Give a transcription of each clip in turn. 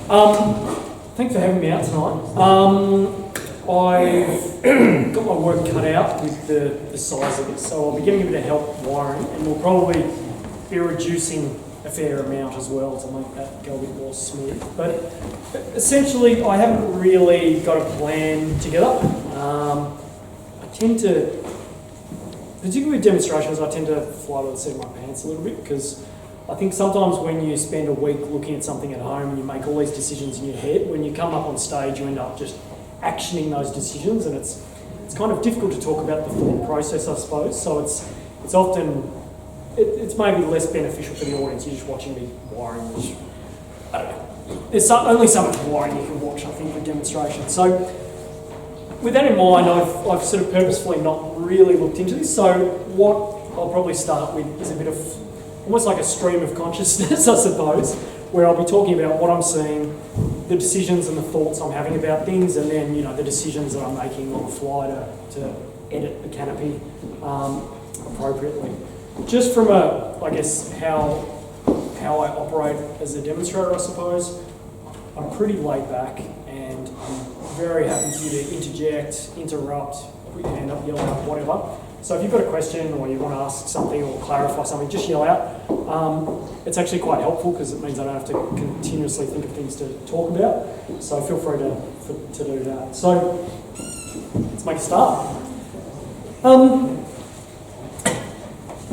Thanks for having me out tonight. I've got my work cut out with the size of it, so I'll be getting a bit of help wiring, and we'll probably be reducing a fair amount as well to make that go a bit more smooth. But essentially, I haven't really got a plan together. I tend to, particularly with demonstrations, I tend to fly by the seat of my pants a little bit, because I think sometimes when you spend a week looking at something at home and you make all these decisions in your head, when you come up on stage you end up just actioning those decisions, and it's kind of difficult to talk about the thought process, I suppose. So it's often, it's maybe less beneficial for the audience. You're just watching me wiring, which, I don't know. There's only so much wiring you can watch, I think, for demonstrations. So with that in mind, I've sort of purposefully not really looked into this. So what I'll probably start with is a bit of almost like a stream of consciousness, I suppose, where I'll be talking about what I'm seeing, the decisions and the thoughts I'm having about things, and then, you know, the decisions that I'm making on the fly to edit the canopy appropriately. Just from I guess, how I operate as a demonstrator, I suppose, I'm pretty laid back, and I'm very happy for you to interject, interrupt, put your hand up, yell out, whatever. So if you've got a question or you want to ask something or clarify something, just yell out. It's actually quite helpful because it means I don't have to continuously think of things to talk about. So feel free to do that. So let's make a start.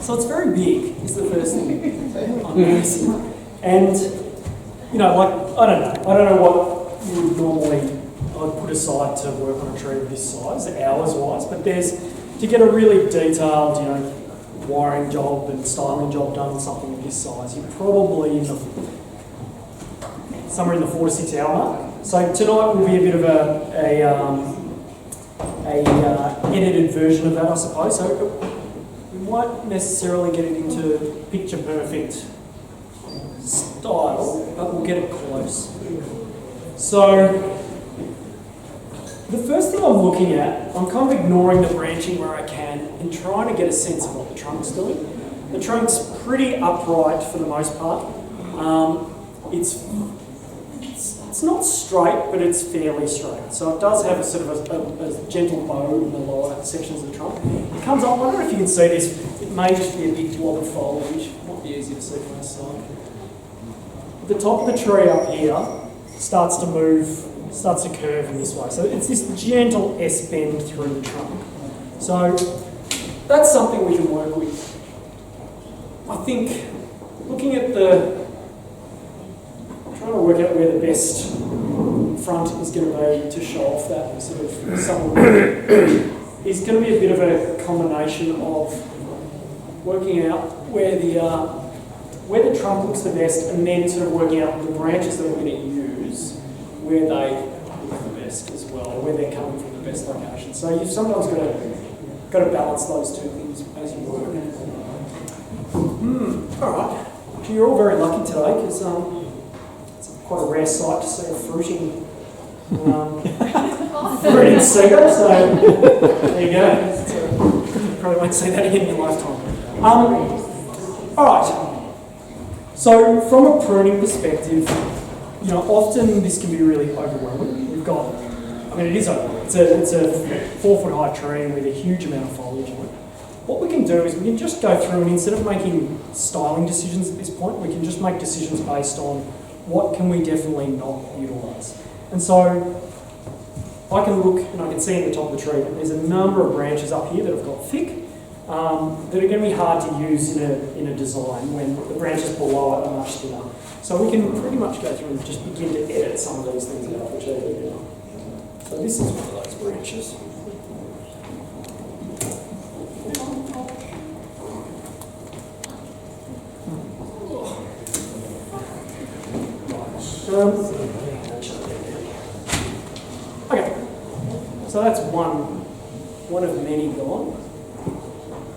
So it's very big, is the first thing I'm noticing. And, you know, like, I don't know what you would normally I'd put aside to work on a tree of this size, hours-wise, but to get a really detailed, you know, wiring job and styling job done on something of this size, you're probably somewhere in the 4 to 6 hour mark. So tonight will be a bit of a edited version of that, I suppose. So we won't necessarily get it into picture perfect style, but we'll get it close. So the first thing I'm looking at, I'm kind of ignoring the branching where I can and trying to get a sense of what the trunk's doing. The trunk's pretty upright for the most part. It's not straight, but it's fairly straight. So it does have a sort of a gentle bow in the lower sections of the trunk. It comes up, I wonder if you can see this, it may just be a big blob of foliage, might be easy to see from this side. The top of the tree up here starts to move, starts to curve in this way. So it's this gentle S-bend through the trunk. So that's something we can work with. I think looking at trying to work out where the best front is going to be to show off that sort of summer is going to be a bit of a combination of working out where the trunk looks the best, and then sort of working out the branches that we're going to use where they look the best as well, or where they're coming from the best location. So you've sometimes got to balance those two things as you work. All right. So you're all very lucky today because it's quite a rare sight to see a fruiting fruit in Cedar. So there you go. You probably won't see that again in your lifetime. All right. So from a pruning perspective, you know, often this can be really overwhelming. We've got, I mean, it is overwhelming. It's a 4 foot high tree with a huge amount of foliage on it. What we can do is we can just go through, and instead of making styling decisions at this point, we can just make decisions based on what can we definitely not utilise. And so I can look and I can see in the top of the tree that there's a number of branches up here that have got thick, that are going to be hard to use in a design when the branches below it are much thinner. So we can pretty much go through and just begin to edit some of these things out, which I do now. So this is one of those branches. Okay, so that's one of many gone.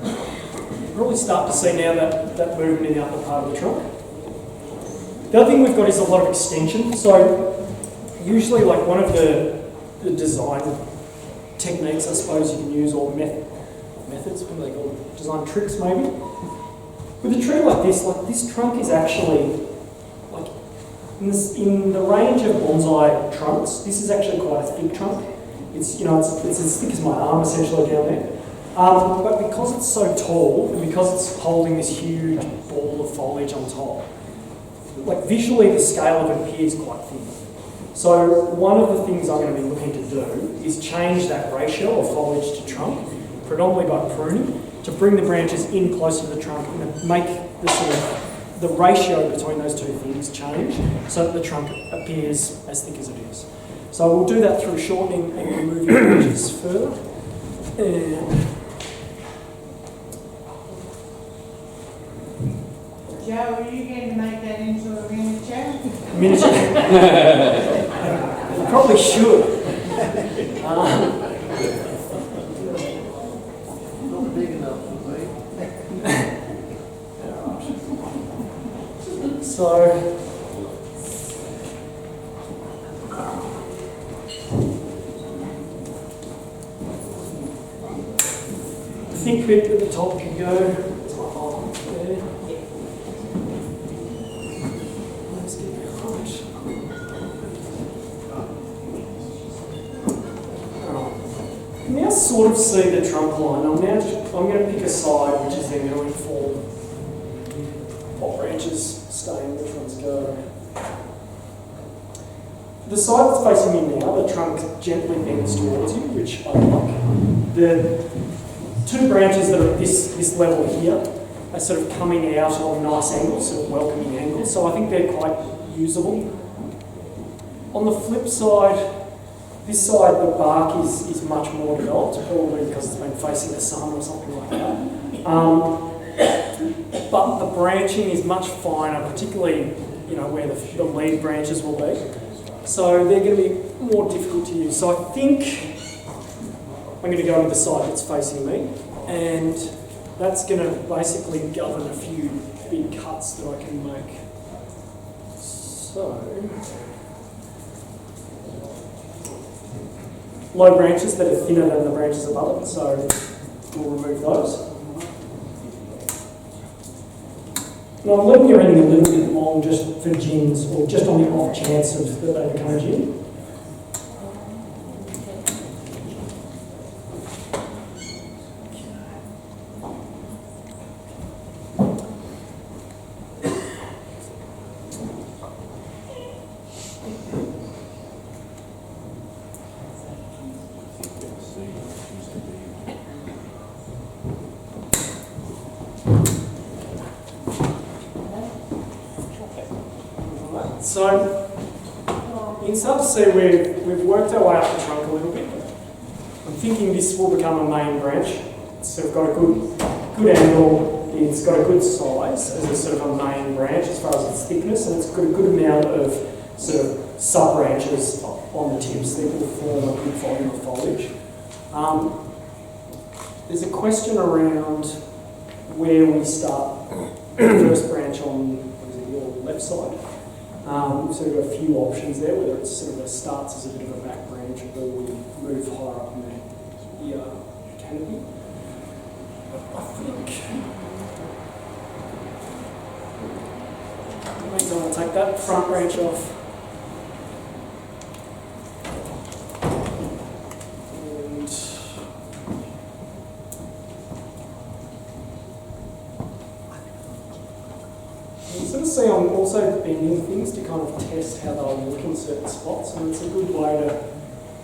You probably start to see now that movement in the upper part of the trunk. The other thing we've got is a lot of extension. So usually, like, one of the design techniques, I suppose, you can use, or methods, what are they called? Design tricks, maybe. With a tree like this trunk is actually, like, In the range of bonsai trunks, this is actually quite a thick trunk. It's as thick as my arm essentially down there. But because it's so tall and because it's holding this huge ball of foliage on top, like visually the scale of it appears quite thin. So one of the things I'm going to be looking to do is change that ratio of foliage to trunk, predominantly by pruning, to bring the branches in closer to the trunk and make the ratio between those two things change so that the trunk appears as thick as it is. So we'll do that through shortening and removing branches further. And Joe, are you going to make that into a miniature? Miniature. You probably should. Not big enough for me. So, the thick bit at the top can go there. Let's get it right. You now sort of see the trunk line. I'm going to pick a side which is then going to inform what branches stay and which ones go. The side that's facing me now, the trunk gently bends towards you, which I like. The two branches that are at this level here are sort of coming out on nice angles, sort of welcoming angles, so I think they're quite usable. On the flip side, this side, the bark is much more developed, probably because it's been facing the sun or something like that. But the branching is much finer, particularly where the lead branches will be. So they're going to be more difficult to use. So I think I'm going to go with the side that's facing me, and that's going to basically govern a few big cuts that I can make. So, low branches that are thinner than the branches above it, so we'll remove those. Now I'm leaving everything a little bit long just for gins, or just on the off chance that they become a gin. So, you can start to see we've worked our way up the trunk a little bit. I'm thinking this will become a main branch. It's sort of got a good angle, it's got a good size as a sort of a main branch as far as its thickness, and it's got a good amount of sort of sub-branches on the tips that will form a good volume of foliage. There's a question around where we start the first branch on your left side. So we've got a few options there, whether it's sort of starts as a bit of a back branch or we move higher up in the canopy. I think maybe I'll take that front branch off. See, I'm also bending things to kind of test how they'll look in certain spots, and it's a good way to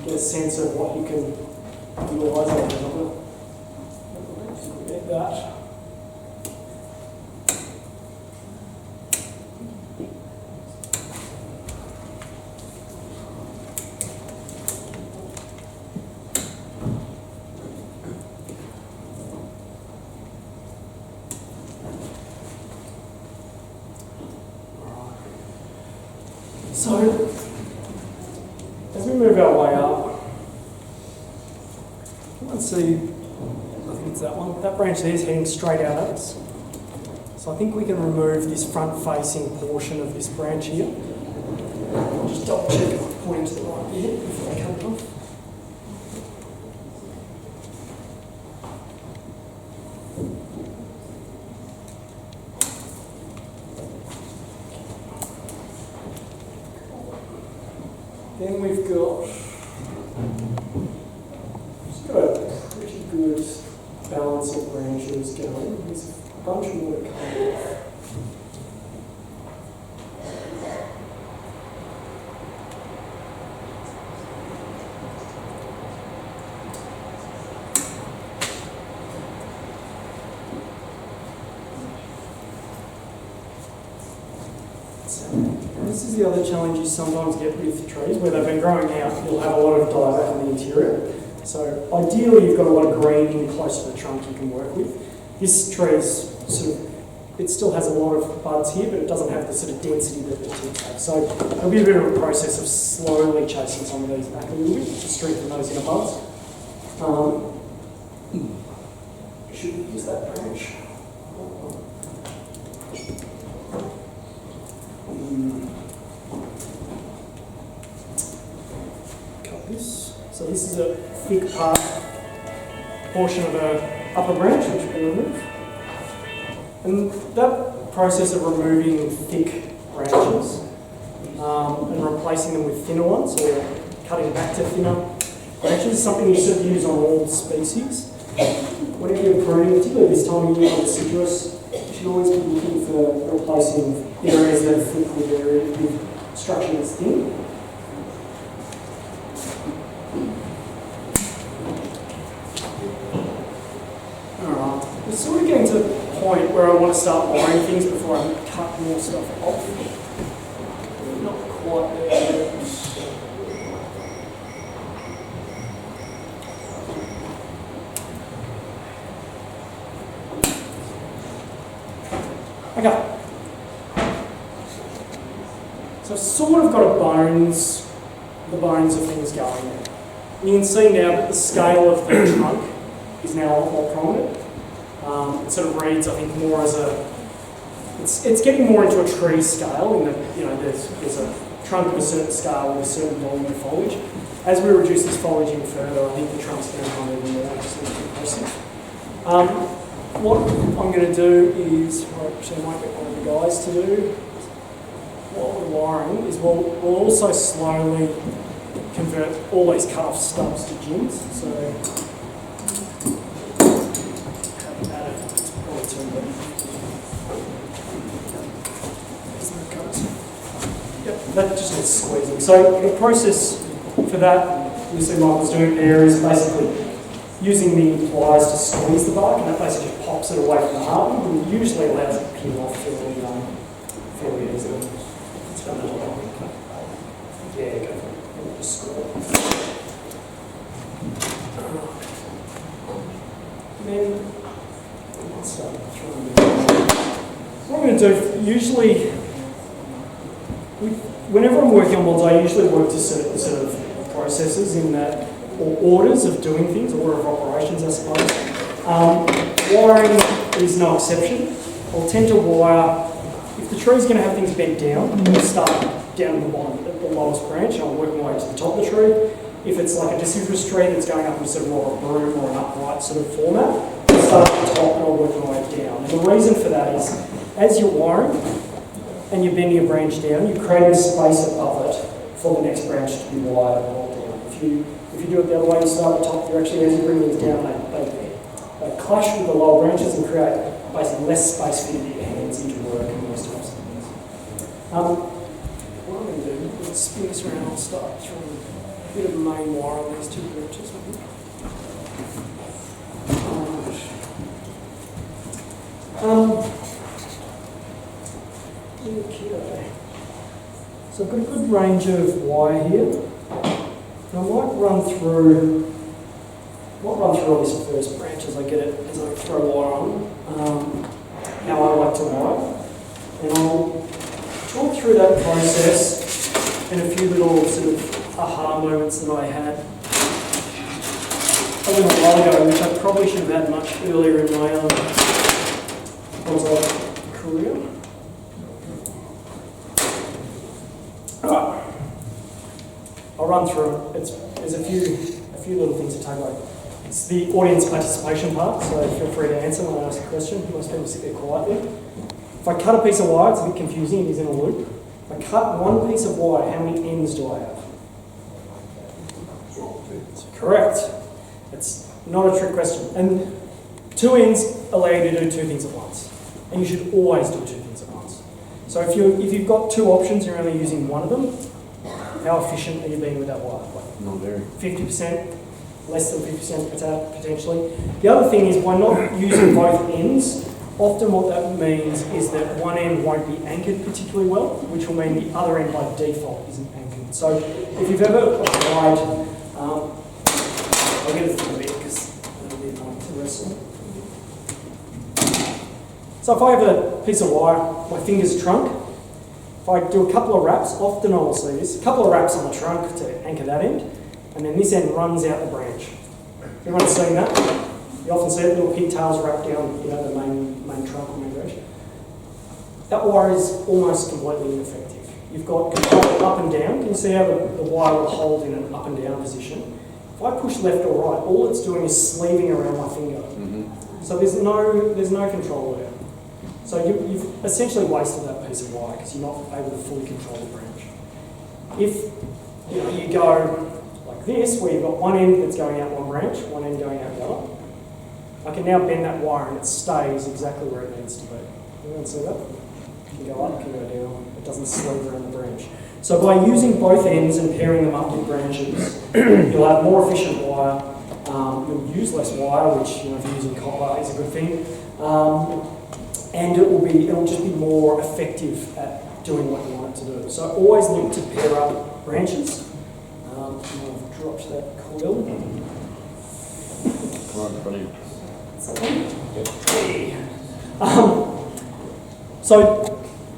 get a sense of what you can utilise out of it. Get that. So, as we move our way up, let's see, I think it's that one. That branch there is heading straight out at us. So I think we can remove this front-facing portion of this branch here. I'll just double check if I'm pointing to the right bit before I cut it off. Then we've got, just got a pretty good balance of branches going. There's a bunch more to come off. This is the other challenge you sometimes get with trees where they've been growing out. You'll have a lot of dieback in the interior. So ideally, you've got a lot of green in close to the trunk you can work with. This tree is sort of, it still has a lot of buds here, but it doesn't have the sort of density that the tips have. So there'll be a bit of a process of slowly chasing some of these back a little bit to strengthen those inner buds. Should we use that branch? Cut this. So this is a thick portion of the upper branch which we can remove. And that process of removing thick branches and replacing them with thinner ones, or cutting back to thinner branches, is something you should use on all species. Whenever you're pruning, particularly this time of year on citrus, you should always be looking for replacing areas that are thick with structure that's thin. Alright, we're sort of getting to the point where I want to start wiring things before I cut more stuff off. We're not quite there yet. Okay. So I've sort of got the bones of things going there. And you can see now that the scale of the trunk is now a lot more prominent. It sort of reads, I think, more as a, it's getting more into a tree scale in that, you know, there's a trunk of a certain scale with a certain volume of foliage. As we reduce this foliage in further, I think the trunk's going to become even more impressive. What I'm going to do is, actually I might get one of the guys to do, what we're wiring is we'll also slowly convert all these cut-off stubs to gins. So, it's probably too big. Yep, that just needs squeezing. So the process for that, you see Michael's doing there, is basically using the pliers to squeeze the bark, and that basically just pops it away from the hardwood, and usually allows it to peel off fairly easily. Let's go another one. Yeah, go for it. Just score. And then let's start throwing it in. What I'm going to do, usually, whenever I'm working on bonsai, I usually work to certain sort of processes in that, or orders of doing things, order of operations, I suppose. Wiring is no exception. I'll tend to wire, if the tree's going to have things bent down, I'll start down the bottom, at the lowest branch, and I'll work my way to the top of the tree. If it's like a deciduous tree that's going up in sort of more of a broom or an upright sort of format, I'll start at the top and I'll work my way down. And the reason for that is, as you're wiring and you're bending a branch down, you're creating space above it for the next branch to be wired and rolled down. If you do it the other way, you start at the top, you're actually, as you bring these down, they clash with the lower branches and create basically less space for you to get your hands into work and those types of things. What I'm going to do, let's spin this around, I'll start throwing a bit of main wire on these two branches. Okay. So I've got a good range of wire here. And I might run through all these first branch as I get it, as I throw wire on, how I like to wire. And I'll talk through that process and a few little sort of aha moments that I had a little while ago, which I probably should have had much earlier in my bonsai career. Alright, I'll run through it. There's a few little things to take away. It's the audience participation part, so feel free to answer when I ask a question. Most people sit there quietly. If I cut a piece of wire, it's a bit confusing, it is in a loop. If I cut one piece of wire, how many ends do I have? Correct. It's not a trick question. And two ends allow you to do two things at once. And you should always do two things at once. So if you've got two options, you're only using one of them, how efficient are you being with that wire? Not very. 50%, less than 50% potentially. The other thing is, by not using both ends, often what that means is that one end won't be anchored particularly well, which will mean the other end by default isn't anchored. So if you've ever applied, I'll get it through a bit because that'll be annoying to wrestle. So if I have a piece of wire, my finger's trunk, if I do a couple of wraps, often I will see this, a couple of wraps on the trunk to anchor that end, and then this end runs out the branch. Everyone's seen that? You often see it, little pigtails wrapped down, the main trunk or main branch. That wire is almost completely ineffective. You've got control up and down. Can you see how the wire will hold in an up and down position? If I push left or right, all it's doing is sleeving around my finger. So there's no control there. So you've essentially wasted that piece of wire because you're not able to fully control the branch. If you go like this, where you've got one end that's going out one branch, one end going out the other, I can now bend that wire and it stays exactly where it needs to be. Everyone see that? It can go up, it can go down, it doesn't sleeve around the branch. So by using both ends and pairing them up with branches, you'll have more efficient wire, you'll use less wire, which if you're using copper is a good thing. And it'll just be more effective at doing what you want it to do. So always look to pair up branches. I've dropped that coil. Right in front of you. So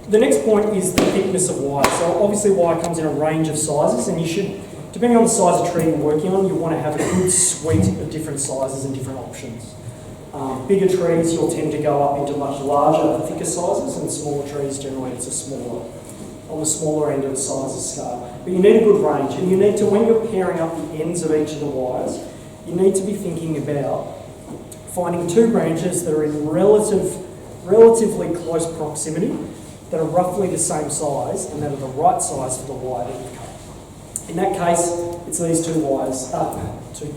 the next point is the thickness of wire. So obviously wire comes in a range of sizes, and you should, depending on the size of tree you're working on, you want to have a good suite of different sizes and different options. Bigger trees, you'll tend to go up into much larger, thicker sizes, and smaller trees, generally it's on the smaller end of the sizes scale. But you need a good range, and you need to, when you're pairing up the ends of each of the wires, you need to be thinking about finding two branches that are in relatively close proximity, that are roughly the same size, and that are the right size for the wire that you've cut. In that case, it's these two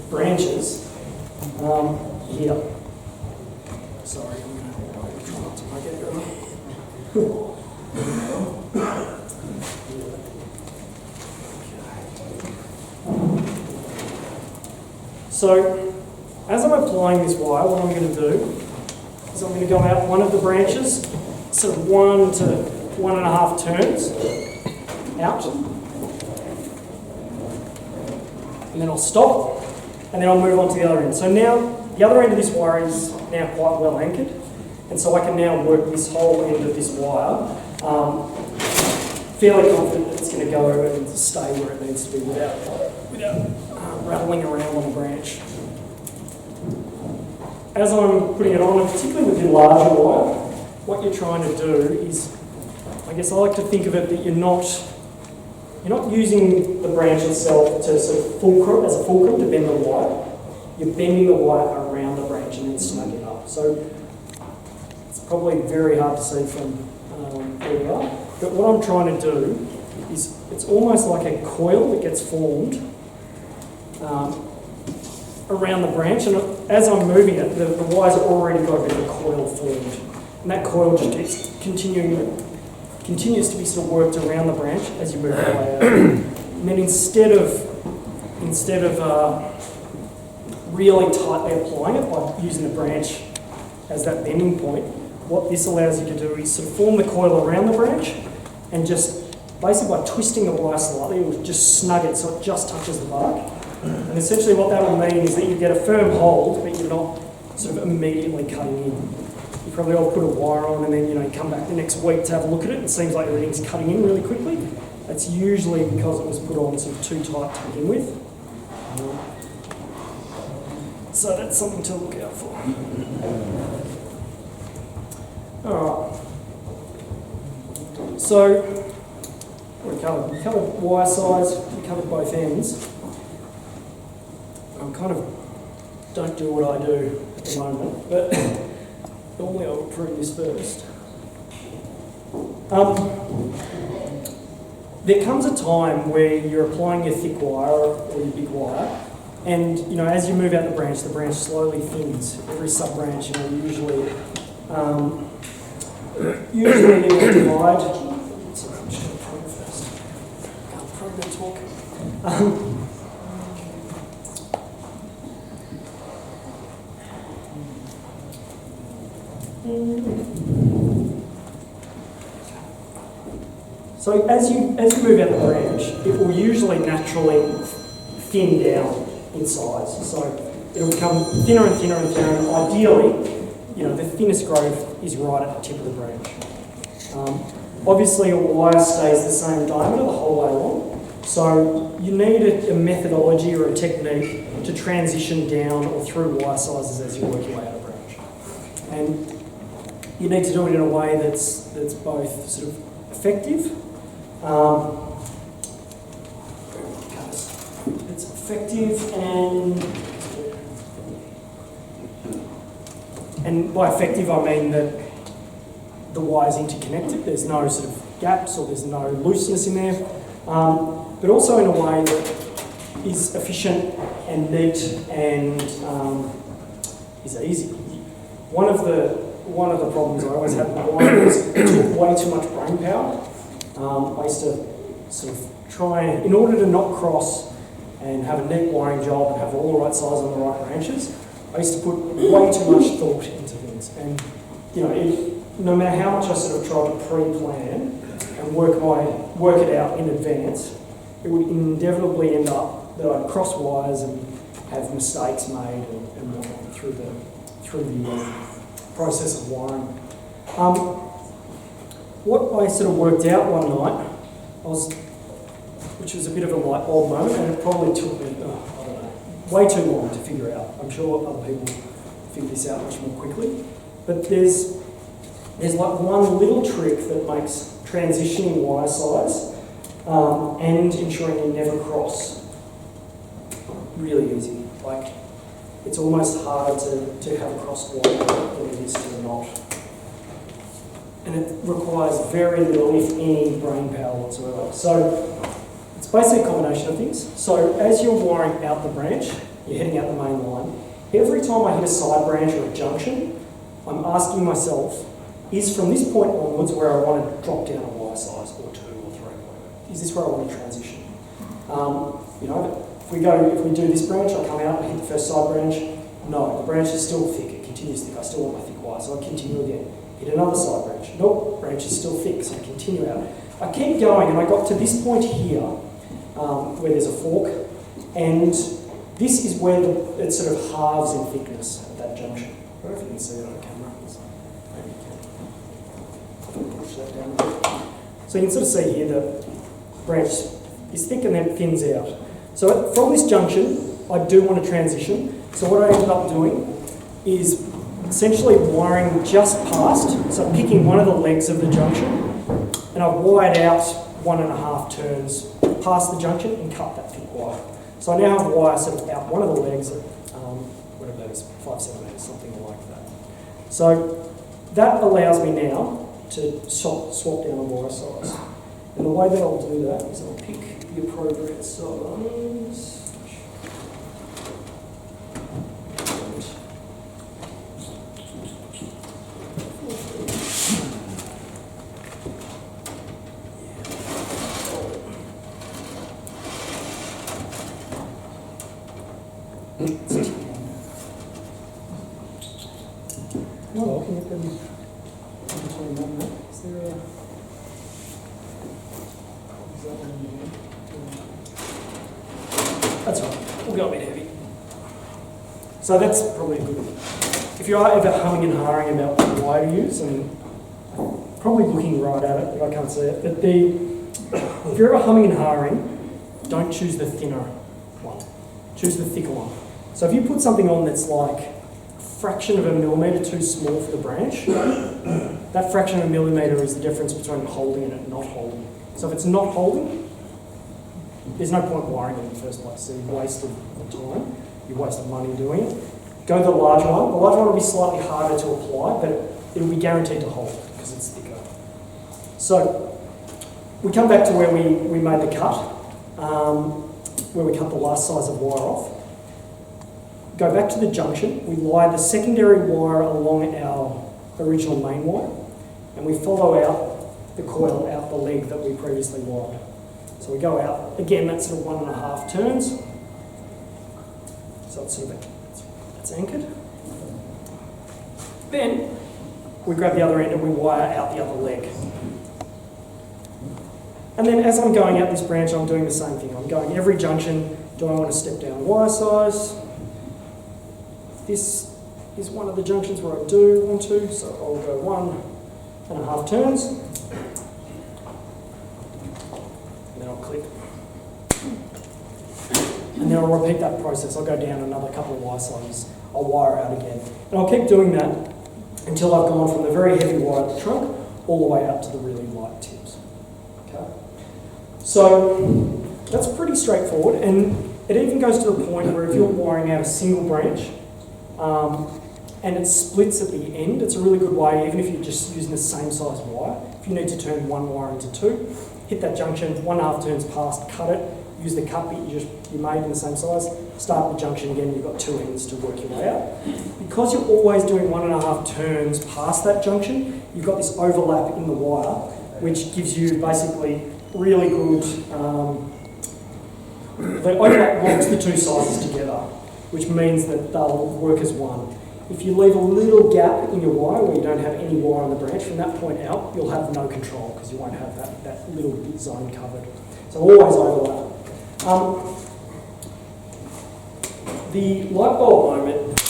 branches here. Sorry, I'm going to try not to make it early. So, as I'm applying this wire, what I'm going to do is I'm going to go out one of the branches, sort of 1 to 1.5 turns out, and then I'll stop, and then I'll move on to the other end. So now, the other end of this wire is now quite well anchored, and so I can now work this whole end of this wire, fairly confident that it's going to go over and stay where it needs to be without rattling around on the branch. As I'm putting it on, particularly with your larger wire, what you're trying to do is, I guess I like to think of it that you're not using the branch itself to sort of as a fulcrum to bend the wire. You're bending the wire around the branch and then snug it up. So it's probably very hard to see from where we are. But what I'm trying to do is, it's almost like a coil that gets formed around the branch, and as I'm moving it, the wire's already got a bit of a coil formed, and that coil just continues to be sort of worked around the branch as you move the way out. And then instead of really tightly applying it by using the branch as that bending point, what this allows you to do is sort of form the coil around the branch, and just basically by twisting the wire slightly, it will just snug it so it just touches the bark. And essentially what that will mean is that you get a firm hold, but you're not sort of immediately cutting in. You probably all put a wire on and then you come back the next week to have a look at it. It seems like everything's cutting in really quickly. That's usually because it was put on sort of too tight to begin with. So that's something to look out for. Alright. So we covered wire size, we covered both ends. I kind of don't do what I do at the moment, but normally I would prune this first. There comes a time where you're applying your thick wire or your big wire, And as you move out the branch slowly thins. Every sub-branch, usually it will divide. Sorry, I'm just going to prune first. Can't prune and talk. So as you move out the branch, it will usually naturally thin down in size. So it'll become thinner and thinner and thinner, and ideally, the thinnest growth is right at the tip of the branch. Obviously, a wire stays the same diameter the whole way along, so you need a methodology or a technique to transition down or through wire sizes as you work your way out of branch. And you need to do it in a way that's both sort of effective. It's effective and by effective I mean that the wire's interconnected, there's no sort of gaps or there's no looseness in there, but also in a way that is efficient and neat and is easy. One of the problems I always had with wiring was it took way too much brain power. I used to sort of try, in order to not cross and have a neat wiring job and have all the right size on the right branches, I used to put way too much thought into things. And no matter how much I sort of tried to pre-plan and work it out in advance, it would inevitably end up that I'd cross wires and have mistakes made and whatnot through the process of wiring. What I sort of worked out one night, which was a bit of a light bulb moment, and it probably took me, way too long to figure out. I'm sure other people figure this out much more quickly. But there's like one little trick that makes transitioning wire size and ensuring you never cross really easy. Like, it's almost harder to have a cross wire than it is to not. And it requires very little, if any, brain power whatsoever. So it's basically a combination of things. So as you're wiring out the branch, you're heading out the main line, every time I hit a side branch or a junction, I'm asking myself, is from this point onwards where I want to drop down a wire size or 2 or 3? Is this where I want to transition? If we do this branch, I come out and hit the first side branch. No, the branch is still thick, it continues thick, I still want my thick wire, so I continue again. Hit another side branch. Nope, branch is still thick, so I continue out. I keep going, and I got to this point here, where there's a fork, and this is where it sort of halves in thickness at that junction. I don't know if you can see it on camera. Maybe you can. Push that down a bit. So you can sort of see here the branch is thick and then it thins out. So from this junction, I do want to transition. So what I ended up doing is essentially wiring just past, so picking one of the legs of the junction, and I've wired out 1.5 turns past the junction and cut that thick wire. So I now have wire sort of out one of the legs at, whatever that is, 5 centimetres, something like that. So that allows me now to swap down a wire size. And the way that I'll do that is I'll pick the appropriate size. Well, can you put them between them there? Is there a... Is that one here? That's right, we'll go a bit heavy. So that's probably a good one. If you are ever humming and hawing about what wire to use, and I'm probably looking right at it, but I can't see it, but if you're ever humming and hawing, don't choose the thinner one. Choose the thicker one. So if you put something on that's like a fraction of a millimetre too small for the branch, that fraction of a millimetre is the difference between holding and it not holding. So if it's not holding, there's no point wiring it in the first place. So you've wasted the time, you've wasted money doing it. Go the large one. The large one will be slightly harder to apply, but it'll be guaranteed to hold because it's thicker. So we come back to where we made the cut, where we cut the last size of wire off. go back to the junction, we lie the secondary wire along our original main wire, and we follow out the coil out the leg that we previously wired. So we go out, again, that's sort of 1.5 turns. So it's sort of, it's anchored. Then we grab the other end and we wire out the other leg. And then as I'm going out this branch, I'm doing the same thing. I'm going every junction. Do I want to step down wire size? This is one of the junctions where I do want to, so I'll go 1.5 turns. And then I'll clip. And then I'll repeat that process. I'll go down another couple of wire sizes. I'll wire out again. And I'll keep doing that until I've gone from the very heavy wire at the trunk all the way out to the really light tips. Okay? So that's pretty straightforward, and it even goes to the point where if you're wiring out a single branch and it splits at the end, it's a really good way, even if you're just using the same size wire. If you need to turn one wire into two, hit that junction, 1.5 turns past, cut it, use the cut bit you made in the same size, start the junction again, you've got two ends to work your way out. Because you're always doing 1.5 turns past that junction, you've got this overlap in the wire, which gives you basically really good, the overlap locks the two sizes together, which means that they'll work as one. If you leave a little gap in your wire where you don't have any wire on the branch, from that point out, you'll have no control because you won't have that little bit zone covered. So always overlap. The light bulb moment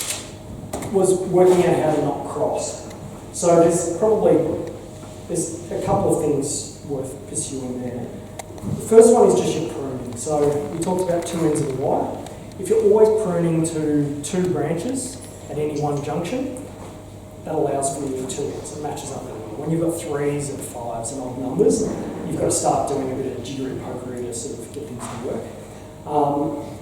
was working out how to not cross. So there's a couple of things worth pursuing there. The first one is just your pruning. So we talked about two ends of the wire. If you're always pruning to two branches at any one junction, that allows for your two ends. It matches up. When you've got 3s and 5s and odd numbers, you've got to start doing a bit of jiggery pokery to sort of get things to work.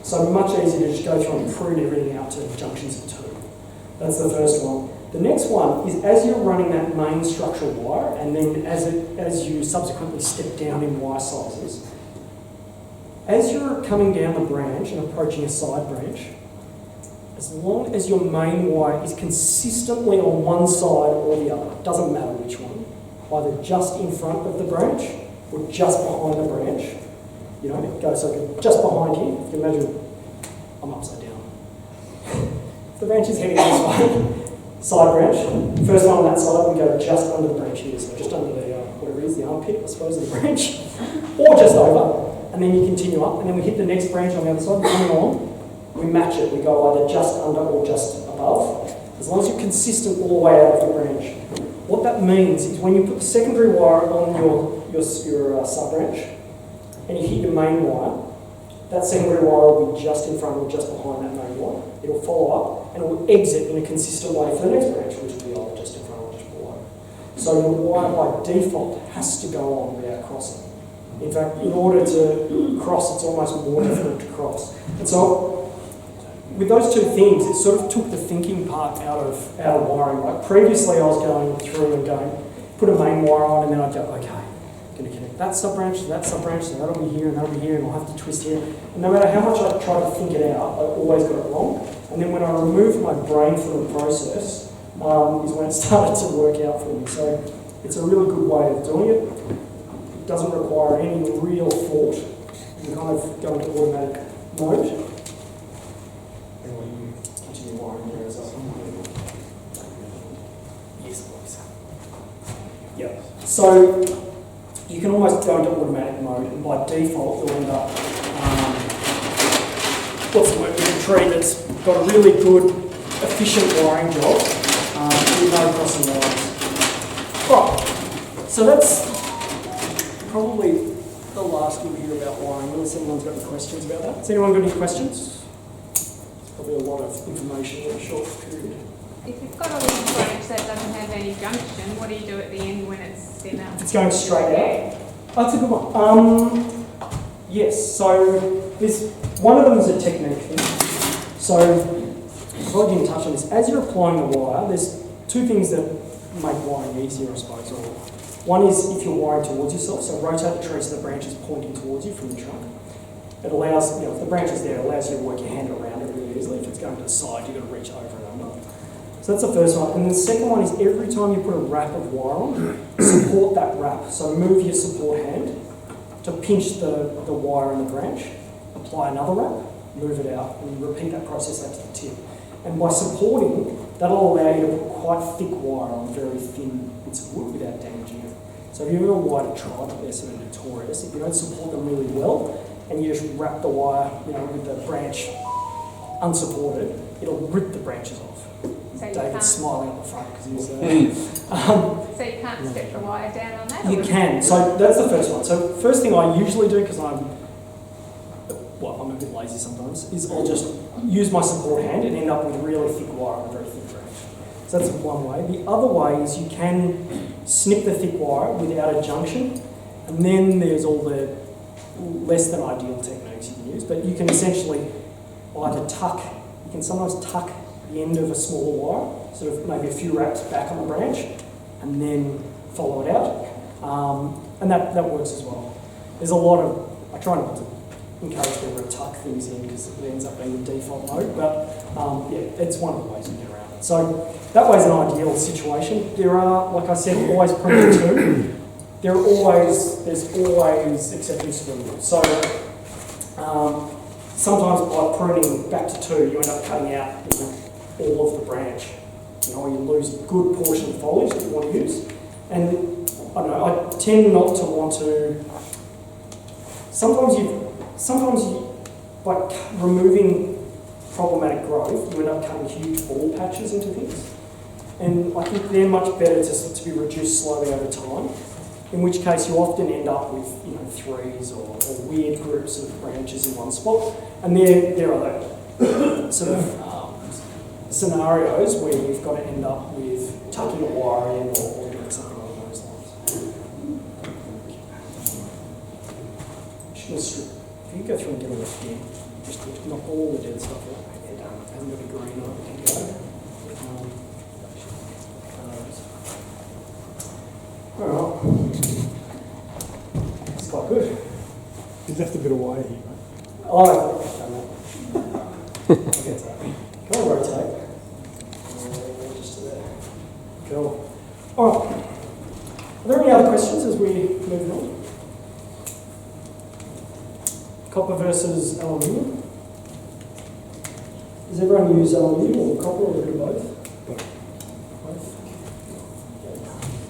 So much easier to just go through and prune everything out to junctions of 2. That's the first one. The next one is as you're running that main structural wire, and then as you subsequently step down in wire sizes, as you're coming down the branch and approaching a side branch, as long as your main wire is consistently on one side or the other, doesn't matter which one, either just in front of the branch or just behind the branch, you know, it goes like just behind you. If you imagine, I'm upside down. If the branch is heading this way, side branch, first one on that side, we go just under the branch here, so just under the, whatever it is, the armpit, I suppose, of the branch, or just over, and then you continue up, and then we hit the next branch on the other side, coming on, we match it, we go either just under or just above, as long as you're consistent all the way out of the branch. What that means is when you put the secondary wire on your sub-branch, and you hit your main wire, that secondary wire will be just in front or just behind that main wire. It'll follow up and it will exit in a consistent way for the next branch, which will be either just in front or just below. So your wire by default has to go on without crossing. In fact, in order to cross, it's almost more difficult to cross. And so with those two things, it sort of took the thinking part out of wiring. Like previously I was going through and going, put a main wire on, and then I'd go, okay, going to connect that sub-branch to that sub-branch, so that'll be here and that'll be here, and I'll have to twist here. And no matter how much I tried to think it out, I always got it wrong. And then when I removed my brain from the process, is when it started to work out for me. So it's a really good way of doing it. It doesn't require any real thought. You can kind of go into automatic mode. Anyway, you continue wiring there as well. Yes, please. Yeah. So you can almost go into automatic mode, and by default you'll end up, with a tree that's got a really good, efficient wiring job with no crossing lines. Right, so that's probably the last we'll hear about wiring, unless anyone's got any questions about that. Has anyone got any questions? Probably a lot of information in a short period. If you've got a little branch that doesn't have any junction, what do you do at the end when it's thinner? It's going straight out. Oh, that's a good one. Yes, so one of them is a technique thing. So if I didn't touch on this, as you're applying the wire, there's two things that make wiring easier, I suppose. One is if you're wiring towards yourself, so rotate the tree so the branch is pointing towards you from the trunk. It allows, if the branch is there, it allows you to work your hand around it really easily. If it's going to the side, you've got to reach over and under. So that's the first one. And the second one is every time you put a wrap of wire on, support that wrap. So move your support hand to pinch the wire in the branch, apply another wrap, move it out, and repeat that process out to the tip. And by supporting, that'll allow you to put quite thick wire on very thin bits of wood without damaging it. So if you've ever wired a tribe, they're sort of notorious. If you don't support them really well, and you just wrap the wire, with the branch unsupported, it'll rip the branches off. So you David's can't, smiling at the front because he's so you can't step the wire down on that? You can. So that's the first one. So first thing I usually do, because I'm a bit lazy sometimes, is I'll just use my support hand and end up with really thick wire on a very thick branch. So that's one way. The other way is you can snip the thick wire without a junction, and then there's all the less than ideal techniques you can use, but you can essentially either you can sometimes tuck the end of a smaller wire, sort of maybe a few wraps back on the branch, and then follow it out. And that works as well. There's a lot of, I try not to encourage people to tuck things in because it ends up being the default mode, but it's one of the ways you get around it. So that way's an ideal situation. There are, like I said, always pruning too. There's always exceptions to the rule. So sometimes by pruning back to 2, you end up cutting out all of the branch. You lose a good portion of foliage that you want to use. And I don't know, I tend not to want to. Sometimes by removing problematic growth, you end up cutting huge ball patches into things. And I think they're much better to be reduced slowly over time. In which case you often end up with threes or weird groups of branches in one spot. And there are those sort of scenarios where you've got to end up with tucking a wire in or doing something along those lines. If you go through and get a look here, just knock all the dead stuff out. It hasn't got a green on it. Alright. It's quite good. You left a bit of wire here, mate. Oh, I've done that. I'll get to that. Can I rotate? Just to there. Cool. Alright. Are there any other questions as we move on? Copper versus aluminium? Does everyone use aluminium or copper or a bit of both? Both.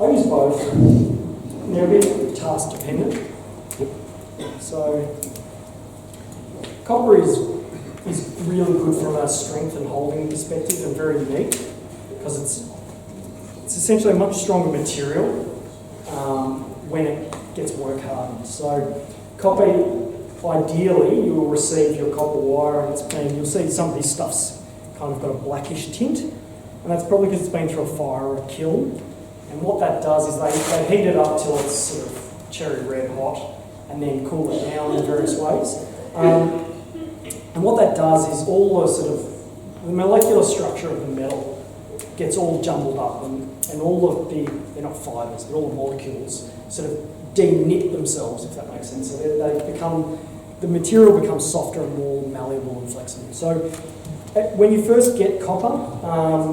I use both. They're a bit task dependent. So copper is really good from a strength and holding perspective and very unique because it's essentially a much stronger material when it gets work hardened. So copper, ideally, you will receive your copper wire and you'll see some of this stuff's kind of got a blackish tint, and that's probably because it's been through a fire or a kiln. And what that does is they heat it up till it's sort of cherry red hot and then cool it down in various ways. And what that does is all the sort of the molecular structure of the metal gets all jumbled up and all of they're not fibres, but all the molecules sort of de-knit themselves, if that makes sense. So the material becomes softer and more malleable and flexible. So when you first get copper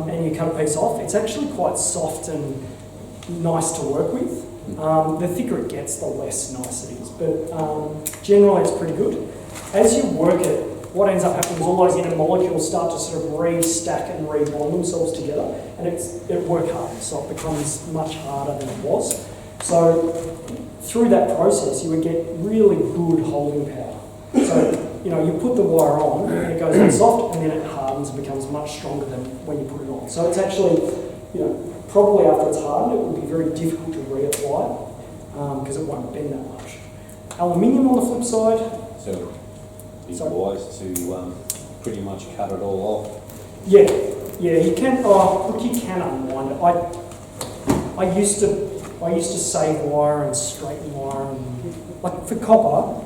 and you cut a piece off, it's actually quite soft and nice to work with. The thicker it gets, the less nice it is. But generally it's pretty good. As you work it, what ends up happening is all those inner molecules start to sort of re-stack and re-bond themselves together, and it work hard, so it becomes much harder than it was. So through that process, you would get really good holding power. So you put the wire on, and it goes in soft, and then it hardens and becomes much stronger than when you put it on. So it's actually, probably after it's hardened, it will be very difficult to reapply because it won't bend that much. Aluminium on the flip side. So it's wise to pretty much cut it all off. Yeah, you can. Look, you can unwind it. I used to save wire and straighten wire, and like for copper,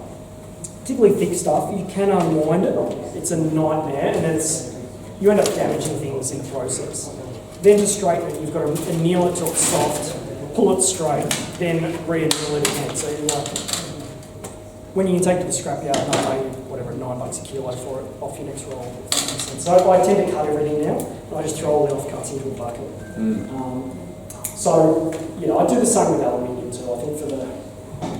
particularly thick stuff, you can unwind it. It's a nightmare, and you end up damaging things in the process. Then to straighten it, you've got to anneal it till it's soft, pull it straight, then re-anneal it again. So when you can take it to the scrapyard and they'll pay you whatever, $9 a kilo for it off your next roll. If that makes sense. So I tend to cut everything now, and I just throw all the offcuts into a bucket. So, you know, I do the same with aluminium too. I think for the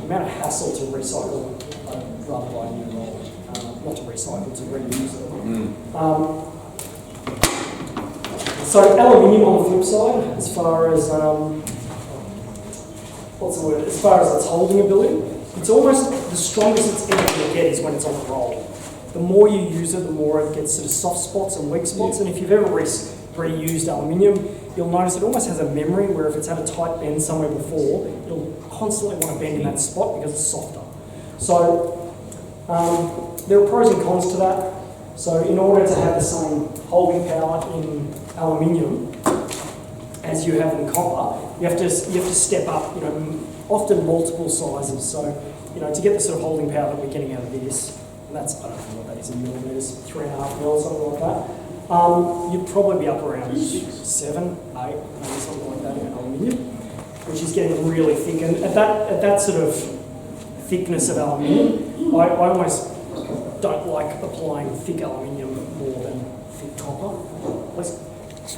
amount of hassle to recycle, I'd rather buy a new roll. Not to recycle, to reuse it. So aluminium on the flip side, as far as what's the word? As far as its holding ability, it's almost the strongest it's ever going to get is when it's on the roll. The more you use it, the more it gets sort of soft spots and weak spots. And if you've ever reused aluminium, you'll notice it almost has a memory where if it's had a tight bend somewhere before, it'll constantly want to bend in that spot because it's softer. So there are pros and cons to that. So in order to have the same holding power in aluminium as you have in copper, you have to step up, you know, often multiple sizes. So, you know, to get the sort of holding power that we're getting out of this, and that's, I don't know what that is in millimetres, 3.5 mil, something like that, you'd probably be up around 7, 8, maybe something like that in aluminium, which is getting really thick. And at that sort of thickness of aluminium, I almost don't like applying thick aluminium more than thick copper. At least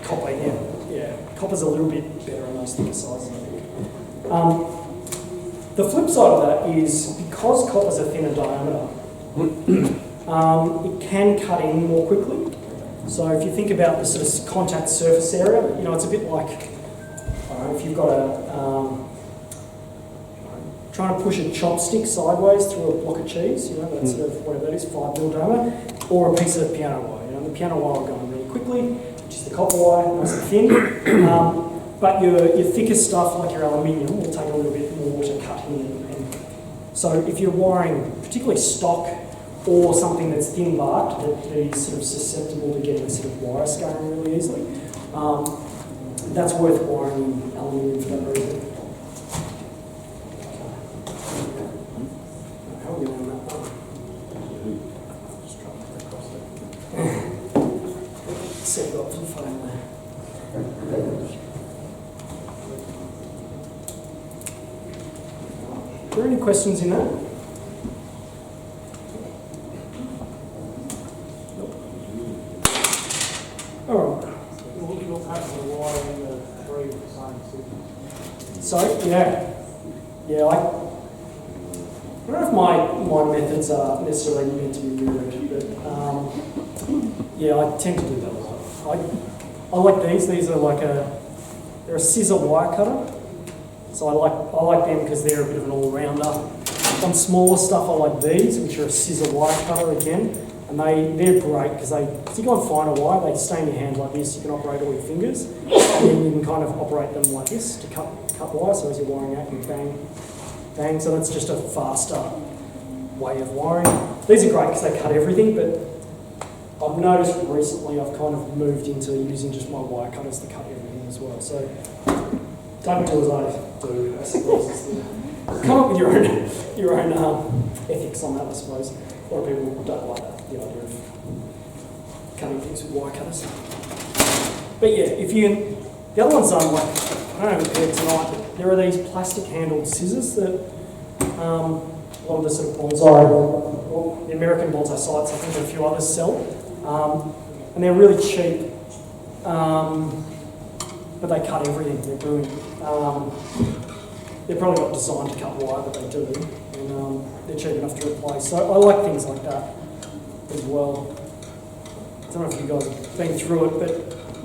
copper, yeah. Copper's a little bit better on those thicker sizes, I think. The flip side of that is because copper's a thinner diameter, it can cut in more quickly. So if you think about the sort of contact surface area, you know, it's a bit like, I don't know, if you've got trying to push a chopstick sideways through a block of cheese, you know, that's sort of whatever that is, 5 mil diameter, or a piece of piano wire. You know, the piano wire will go in really quickly, which is the copper wire, nice and thin. But your thicker stuff, like your aluminium, will take a little bit more to cut in. And so if you're wiring particularly stock or something that's thin barked, that is sort of susceptible to getting sort of wire scarring really easily, that's worth wiring in aluminium for that reason. How are we doing on that one? Set it up for the phone there. Are there any questions in that? Nope. All right. You'll have the wire and the three of the same size. So, yeah, I don't know if my methods are necessarily meant to be rude, but yeah, I tend to do that a lot. I like these. These are like they're a scissor wire cutter. So I like them because they're a bit of an all-rounder. On smaller stuff, I like these, which are a scissor wire cutter again, and they're great because you go and find a wire, they stay in your hand like this. You can operate all your fingers, and then you can kind of operate them like this to cut wire. So as you're wiring out, you bang, bang. So that's just a faster way of wiring. These are great because they cut everything, but I've noticed recently I've kind of moved into using just my wire cutters to cut everything as well. So don't do as I do, I suppose. Come up with your own ethics on that, I suppose. A lot of people don't like that, the idea of cutting things with wire cutters. But yeah, the other ones like, I don't have a pair tonight, but there are these plastic handled scissors that a lot of the sort of bonsai, or the American bonsai sites, I think and a few others sell. And they're really cheap. But they cut everything. They're brilliant. They're probably not designed to cut wire, but they do, and they're cheap enough to replace. So I like things like that as well. I don't know if you guys have been through it, but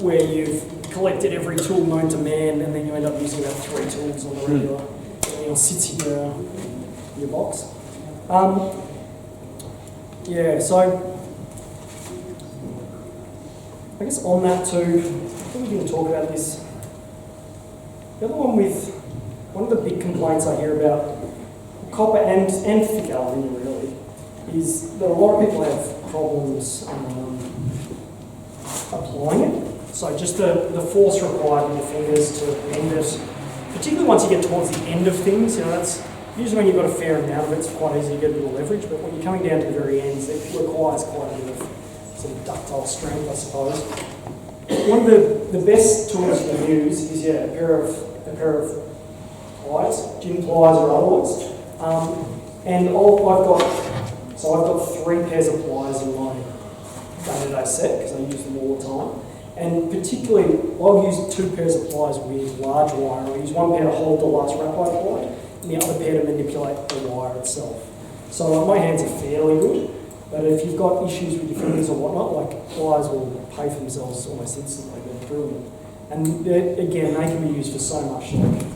where you've collected every tool known to man, and then you end up using about 3 tools on the regular. Everything else sits in your box. Yeah, so I guess on that too, I think we can talk about this. The other one of the big complaints I hear about copper and thick aluminium really is that a lot of people have problems applying it. So just the force required in your fingers to bend it, particularly once you get towards the end of things, that's usually when you've got a fair amount of it, it's quite easy to get a bit of leverage, but when you're coming down to the very ends, it requires quite a bit of sort of ductile strength, I suppose. One of the best tools you can use is a pair of pliers, gin pliers or otherwise. And I've got 3 pairs of pliers in my day-to-day set because I use them all the time. And particularly, I'll use 2 pairs of pliers with large wire. I'll use 1 pair to hold the last wrap I applied, and the other pair to manipulate the wire itself. So my hands are fairly good, but if you've got issues with your fingers or whatnot, like pliers will pay for themselves almost instantly. They're brilliant. And again, they can be used for so much, like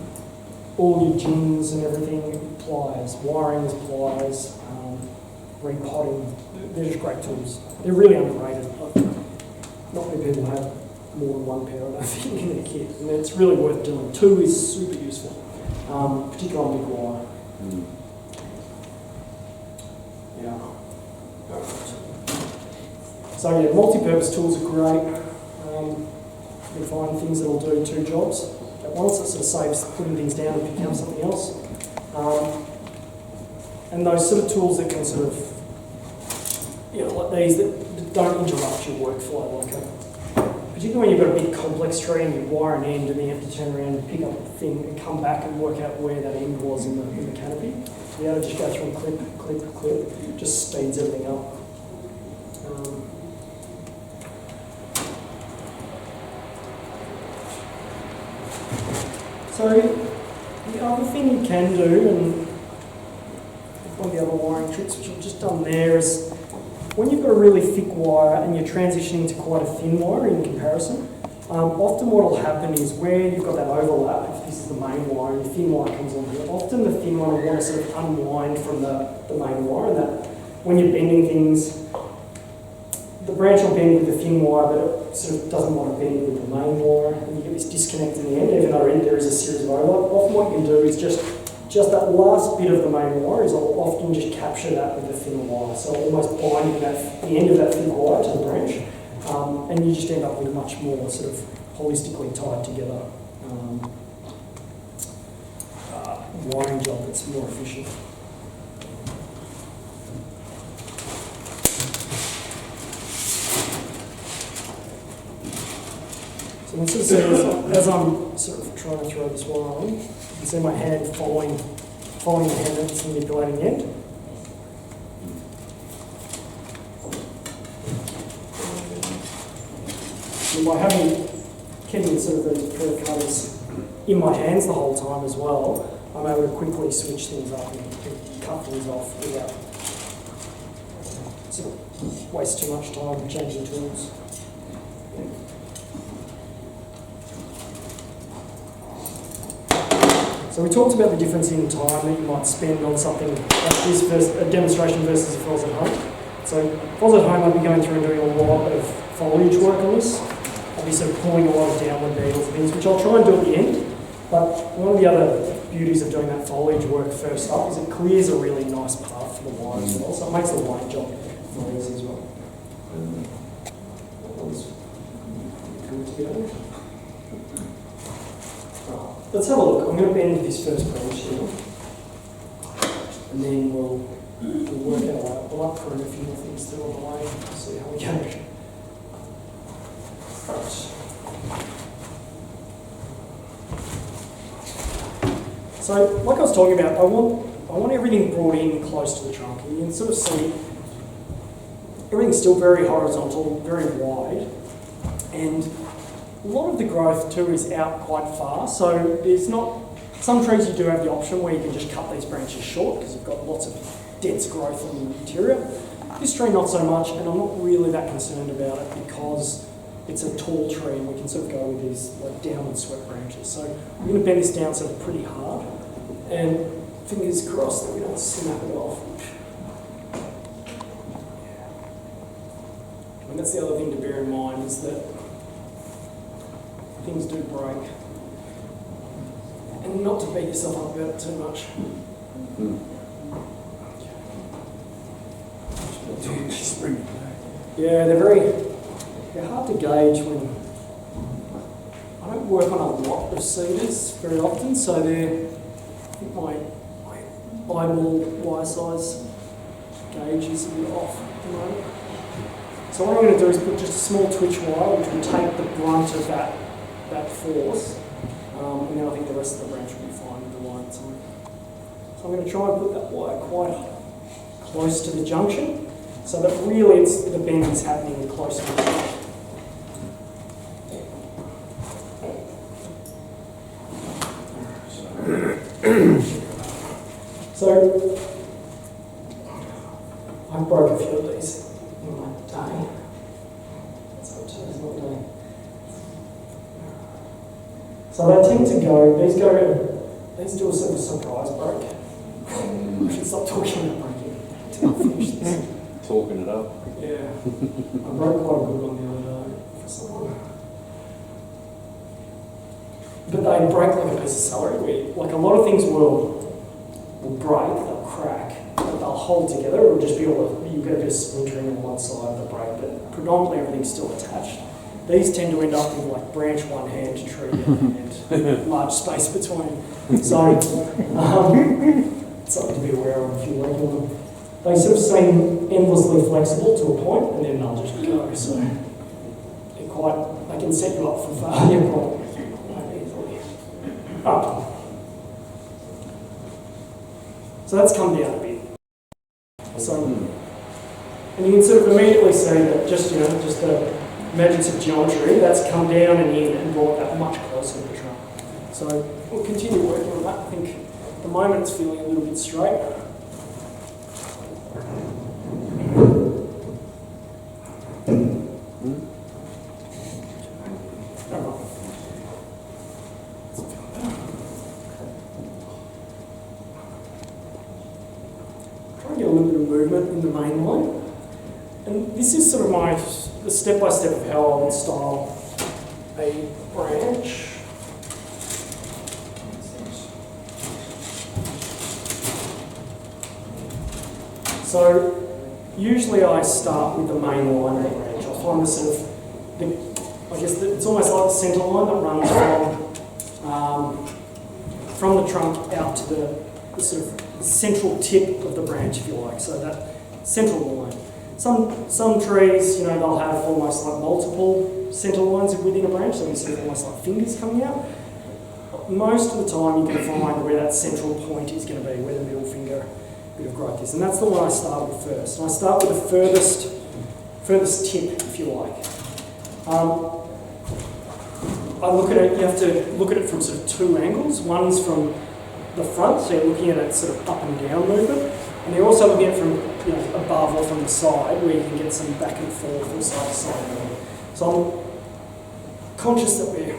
all your gins and everything, pliers, wiring is pliers, repotting, they're just great tools. They're really underrated. Not many people have more than 1 pair, I don't think, in their kit, and it's really worth doing. 2 is super useful, particularly on big wire. Yeah. So yeah, multi-purpose tools are great. You can find things that'll do 2 jobs at once. It sort of saves putting things down and picking up something else. And those sort of tools that can sort of, like these that don't interrupt your workflow, particularly when you've got a big complex tree and you wire an end and then you have to turn around and pick up the thing and come back and work out where that end was in the canopy. To be able to just go through and clip, just speeds everything up. So the other thing you can do, and one of the other wiring tricks which I've just done there, is when you've got a really thick wire and you're transitioning to quite a thin wire in comparison, often what will happen is where you've got that overlap, if this is the main wire and the thin wire comes on here, often the thin one will want to sort of unwind from the main wire, and that when you're bending things, the branch will bend with the thin wire, but it sort of doesn't want to bend with the main wire, and you get this disconnect in the end, even though there is a series of overlap. Often what you can do is just that last bit of the main wire is I'll often just capture that with the thinner wire, so almost binding the end of that thick wire to the branch, and you just end up with a much more sort of holistically tied together wiring job that's more efficient. So you can sort of see as I'm sort of trying to throw this wire on, you can see my hand following the hand that's manipulating the end. And by keeping sort of these curve cutters in my hands the whole time as well, I'm able to quickly switch things up and cut things off without sort of waste too much time changing tools. So we talked about the difference in time that you might spend on something like this versus a demonstration versus if I was at home. So if I was at home, I'd be going through and doing a lot of foliage work on this. I'd be sort of pulling a lot of downward needles and things, which I'll try and do at the end. But one of the other beauties of doing that foliage work first up is it clears a really nice path for the wire as well. So it makes the wiring job more easy as well. That one's good to go. Let's have a look. I'm going to bend this first branch here, and then we'll work our way up. We'll prune a few more things through on the way, see how we go. So, like I was talking about, I want everything brought in close to the trunk. And you can sort of see everything's still very horizontal, very wide, and a lot of the growth too is out quite far, so there's not, some trees you do have the option where you can just cut these branches short because you've got lots of dense growth on the interior. This tree not so much, and I'm not really that concerned about it because it's a tall tree and we can sort of go with these like downward swept branches. So I'm going to bend this down sort of pretty hard, and fingers crossed that we don't snap it off. And that's the other thing to bear in mind is that things do break. And not to beat yourself up about it too much. Yeah, they're hard to gauge when I don't work on a lot of cedars very often, so I think my eyeball wire size gauge is a bit off at the moment. So what I'm going to do is put just a small twitch wire which will take the brunt of that force, and then I think the rest of the branch will be fine with the line. So So I'm going to try and put that wire quite close to the junction, so that really the bend is happening close to the junction. So I broke a few of these in my day. So today's not day. So they tend to go, these do a sort of surprise break. I should stop talking about breaking until I finish this. Talking it up. Yeah. I broke quite a good one the other day for someone. But they break like a piece of celery. Like a lot of things will break, they'll crack, but they'll hold together. It'll just be you get a bit of splintering on one side of the break, but predominantly everything's still attached. These tend to end up with like branch one hand, tree and large space between. So it's something to be aware of if you're working on them. They sort of seem endlessly flexible to a point, and then they'll just go. So they can set you up for failure quite easily. Oh. So that's come down a bit. So, and you can sort of immediately see that just the emergence of geometry, that's come down and in and brought that much closer to the trunk. So we'll continue working on that. I think at the moment it's feeling a little bit straight. Get a little bit of movement in the main line. And this is sort of the step-by-step of how I would style a branch. So usually I start with the main line of the branch. I find it's almost like the centre line that runs from the trunk out to the sort of central tip of the branch, if you like, so that central line. Some trees, they'll have almost like multiple centre lines within a branch, so you see almost like fingers coming out. Most of the time you can find where that central point is going to be, where the middle finger bit of growth is, and that's the one I start with first. And I start with the furthest tip, if you like. I look at it, you have to look at it from sort of two angles. One's from the front, so you're looking at it sort of up and down movement, and you're also looking at it from above or from the side, where you can get some back and forth or side to side movement. So I'm conscious that we're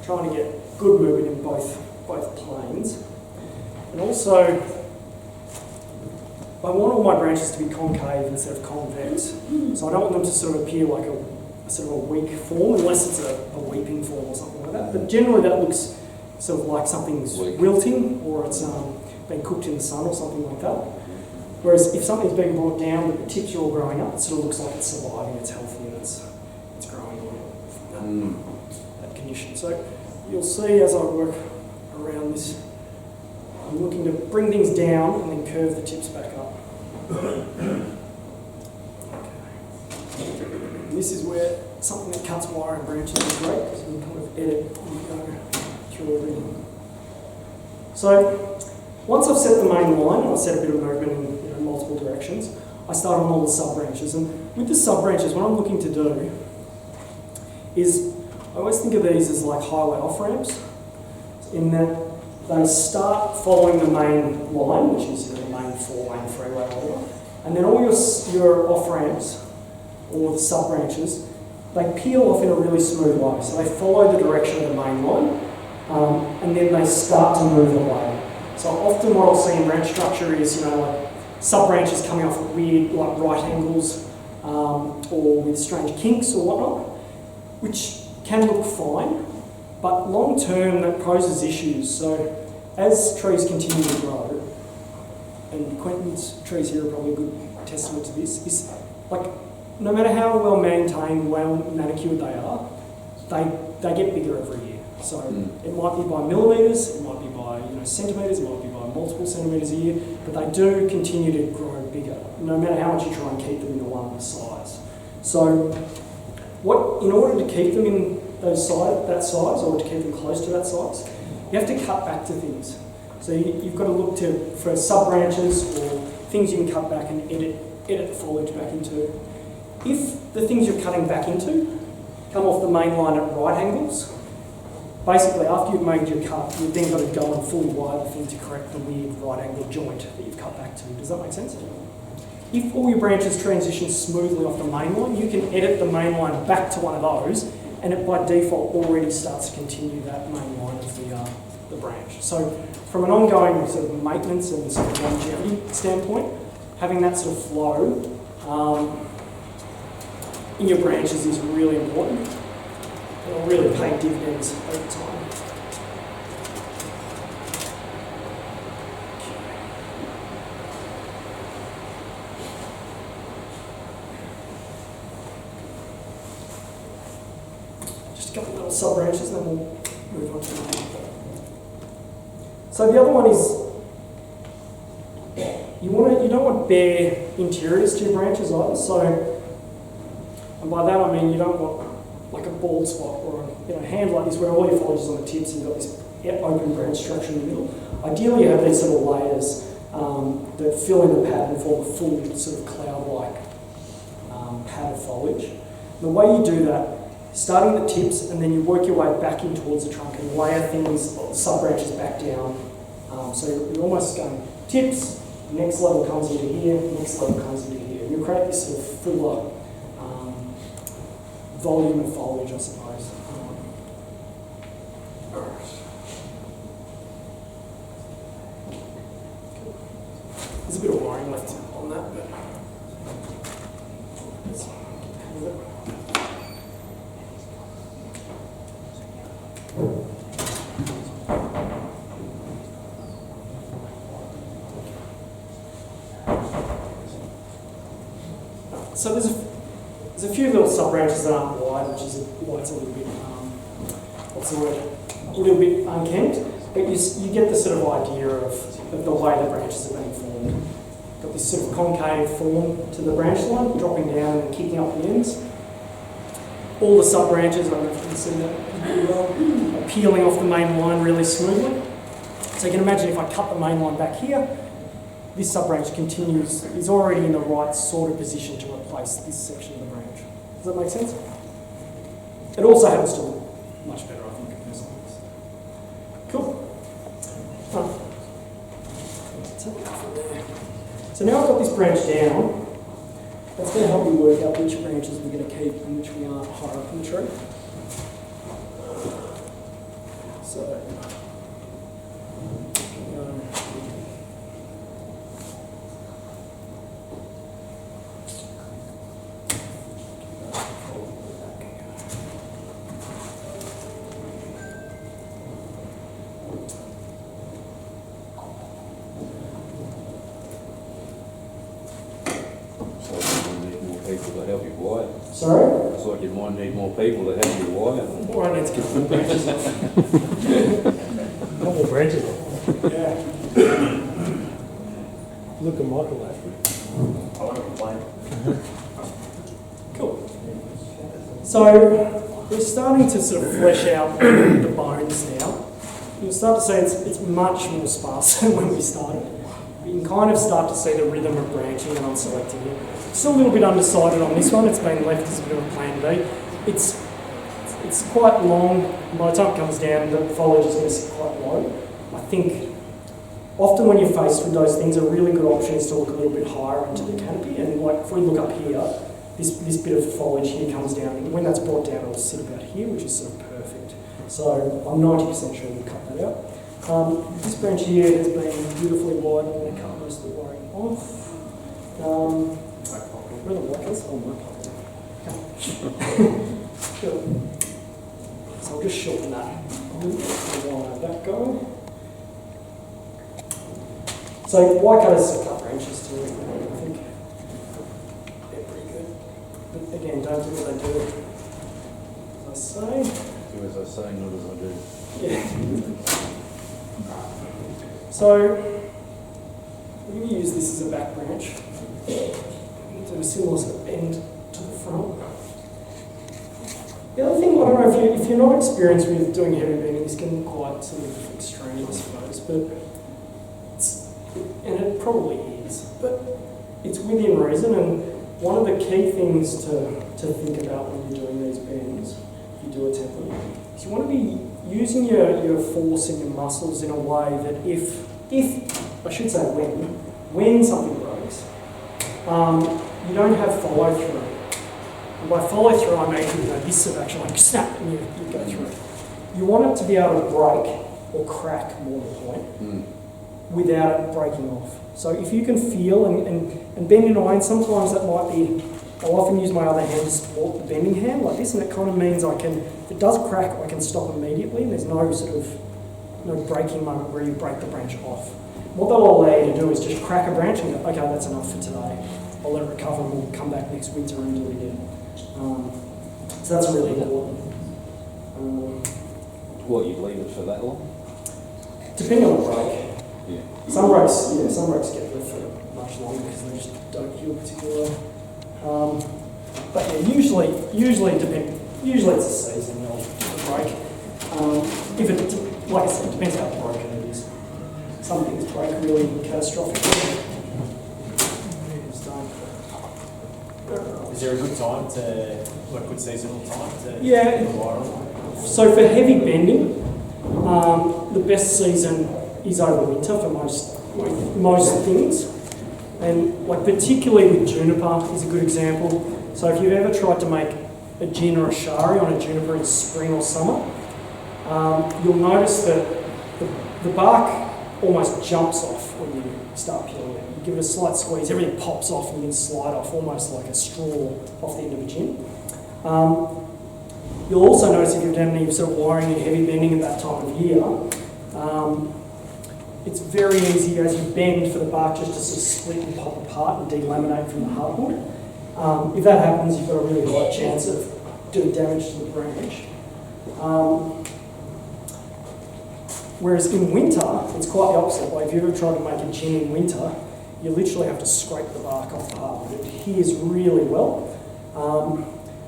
trying to get good movement in both planes, and also I want all my branches to be concave instead of convex. So I don't want them to sort of appear like a sort of a weak form, unless it's a weeping form or something like that. But generally that looks sort of like something's wilting, or it's been cooked in the sun or something like that. Whereas if something's being brought down but the tips are all growing up, it sort of looks like it's surviving, it's healthy, and it's growing from that condition. So you'll see as I work around this, I'm looking to bring things down and then curve the tips back up. Okay. And this is where something that cuts wire and branches is great, because you can kind of edit and go through everything. So once I've set the main line, I've set a bit of movement in multiple directions, I start on all the sub-branches. And with the sub-branches, what I'm looking to do is, I always think of these as like highway off-ramps, in that they start following the main line, which is the main four, main freeway, whatever, and then all your off-ramps, or the sub-branches, they peel off in a really smooth way. So they follow the direction of the main line, and then they start to move away. So often what I'll see in branch structure is, like sub-branches coming off at weird, like right angles, or with strange kinks or whatnot, which can look fine, but long term that poses issues. So as trees continue to grow, and Quentin's trees here are probably a good testament to this, is like, no matter how well maintained, well manicured they are, they get bigger every year. So it might be by millimetres, it might be by centimetres, it might be by multiple centimetres a year, but they do continue to grow bigger, no matter how much you try and keep them in the one size. So in order to keep them in that size, or to keep them close to that size, you have to cut back to things. So you've got to look for sub-branches or things you can cut back and edit the foliage back into. If the things you're cutting back into come off the main line at right angles, basically after you've made your cut, you've then got to go and fully wire the thing to correct the weird right angle joint that you've cut back to. Does that make sense? If all your branches transition smoothly off the main line, you can edit the main line back to one of those, and it by default already starts to continue that main line of the branch. So from an ongoing sort of maintenance and sort of longevity standpoint, having that sort of flow in your branches is really important. It'll really pay dividends over time. Just a couple of little sub-branches and then we'll move on to the next. So the other one is you don't want bare interiors to your branches either. So, and by that I mean you don't want like a bald spot or a hand like this where all your foliage is on the tips and you've got this open branch structure in the middle. Ideally you have these sort of layers that fill in the pad and form a full sort of cloud-like pad of foliage. And the way you do that, starting at the tips and then you work your way back in towards the trunk and layer things, sub-branches back down. So you're almost going tips, next level comes into here, next level comes into here. And you create this sort of fuller volume of foliage, I suppose. There's a bit of wiring left on that, but let's handle it. So there's a few little sub-branches that aren't wide, which is why it's a little bit, what's the word, a little bit unkempt, but you get the sort of idea of the way the branches are being formed. Got this sort of concave form to the branch line, dropping down and kicking up the ends. All the sub-branches, I don't know if you can see that really well, are peeling off the main line really smoothly. So you can imagine if I cut the main line back here, this sub-branch continues, is already in the right sort of position to replace this section of the branch. Does that make sense? It also happens to look much better, I think, personally. Cool. So now I've got this branch down. That's going to help you work out which branches we're going to keep and which we aren't higher up in the tree. So, people to help you wire. sorry? It's like you might need more people to help you wire. Or I need to get some branches. Not more branches. Yeah. Look at Michael actually. I won't complain. Cool. So we're starting to sort of flesh out the bones now. You'll start to see it's much more sparse than when we started. You can kind of start to see the rhythm of branching that I'm selecting here. Still a little bit undecided on this one. It's been left as a bit of a plan B. It's quite long. By the time it comes down, the foliage is going to sit quite low. I think often when you're faced with those things, a really good option is to look a little bit higher into the canopy. And like if we look up here, this bit of foliage here comes down. And when that's brought down, it'll sit about here, which is sort of perfect. So I'm 90% sure we'll cut that out. This branch here has been beautifully wide. I'm going to cut most of the wiring off. Where are the wires? Oh, my pocket. Sure. So I'll just shorten that. I'll let that go. So wire cutters cut branches too, I think. They're pretty good. But again, don't do what they do. As I say. Do as I say, not as I do. Yeah. So we're going to use this as a back branch. Do a similar sort of bend to the front. The other thing, I don't know if you're not experienced with doing heavy bending, this can be quite sort of extreme, I suppose, but and it probably is, but it's within reason. And one of the key things to think about when you're doing these bends, if you do a template, is you want to be using your force and your muscles in a way that if I should say when something breaks, you don't have follow through. And by follow through, I mean this sort of action, like snap, and you go through it. You want it to be able to break or crack more than point without it breaking off. So if you can feel and bend in a way, and sometimes that might be, I'll often use my other hand to support the bending hand like this, and it kind of means I can, if it does crack, I can stop immediately, and there's no sort of no breaking moment where you break the branch off. What that'll allow you to do is just crack a branch and go, okay, that's enough for today. I'll let it recover and we'll come back next winter and do it again. So that's really important. What, you'd leave it for that long? Depending on the break. Yeah. Some breaks get left for much longer because they just don't heal particularly well. But yeah, usually it's a season of break. If it, like I said, it depends how broken it is. Some things break really catastrophically. Is there a good time to, like good seasonal time to Yeah. So for heavy bending, the best season is over winter for most things, and like particularly with juniper is a good example. So if you've ever tried to make a gin or a shari on a juniper in spring or summer, you'll notice that the bark almost jumps off when you start peeling it. You give it a slight squeeze, everything pops off and you can slide off almost like a straw off the end of a gin. You'll also notice if you've done any sort of wiring and heavy bending at that time of year, it's very easy as you bend for the bark just to sort of split and pop apart and delaminate from the hardwood. If that happens, you've got a really high chance of doing damage to the branch. Whereas in winter, it's quite the opposite. Like if you ever tried to make a gin in winter, you literally have to scrape the bark off the hardwood. It adheres really well.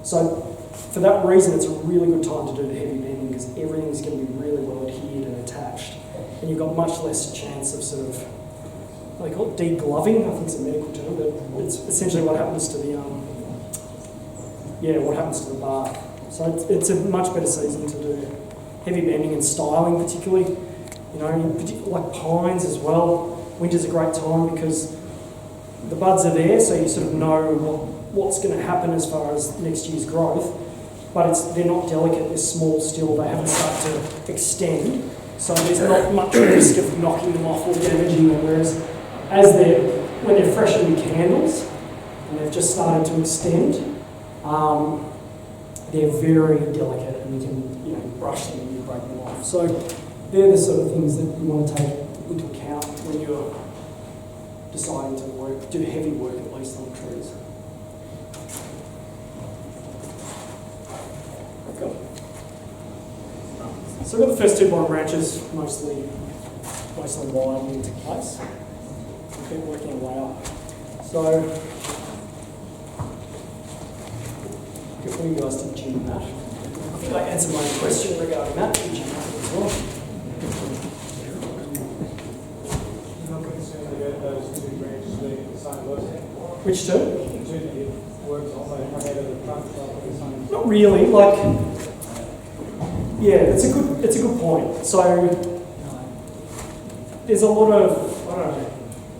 So for that reason, it's a really good time to do the heavy bending because everything's going to be really well adhered and attached. And you've got much less chance of sort of, what they call it, degloving, I think it's a medical term, but it's essentially what happens to the, what happens to the bark. So it's a much better season to do heavy bending and styling particularly. You know, like pines as well. Winter's a great time because the buds are there, so you sort of know what's going to happen as far as next year's growth. But they're not delicate, they're small still, they haven't started to extend. So there's not much risk of knocking them off or damaging them. Whereas when they're fresh in candles and they've just started to extend, they're very delicate and you can brush them and you break them off. So they're the sort of things that you want to take into account when you're deciding to do heavy work at least on trees. Okay. So we've got the first two bottom branches mostly wired into place. We'll keep working our way up. So get one of you guys to gym that. I think I answered my question regarding that. Gym that as well. You're not concerned about those two branches being the same level? Which two? The two that you worked on, they come out of the trunk like the same. Not really. It's a good point. So there's a lot of, I don't know,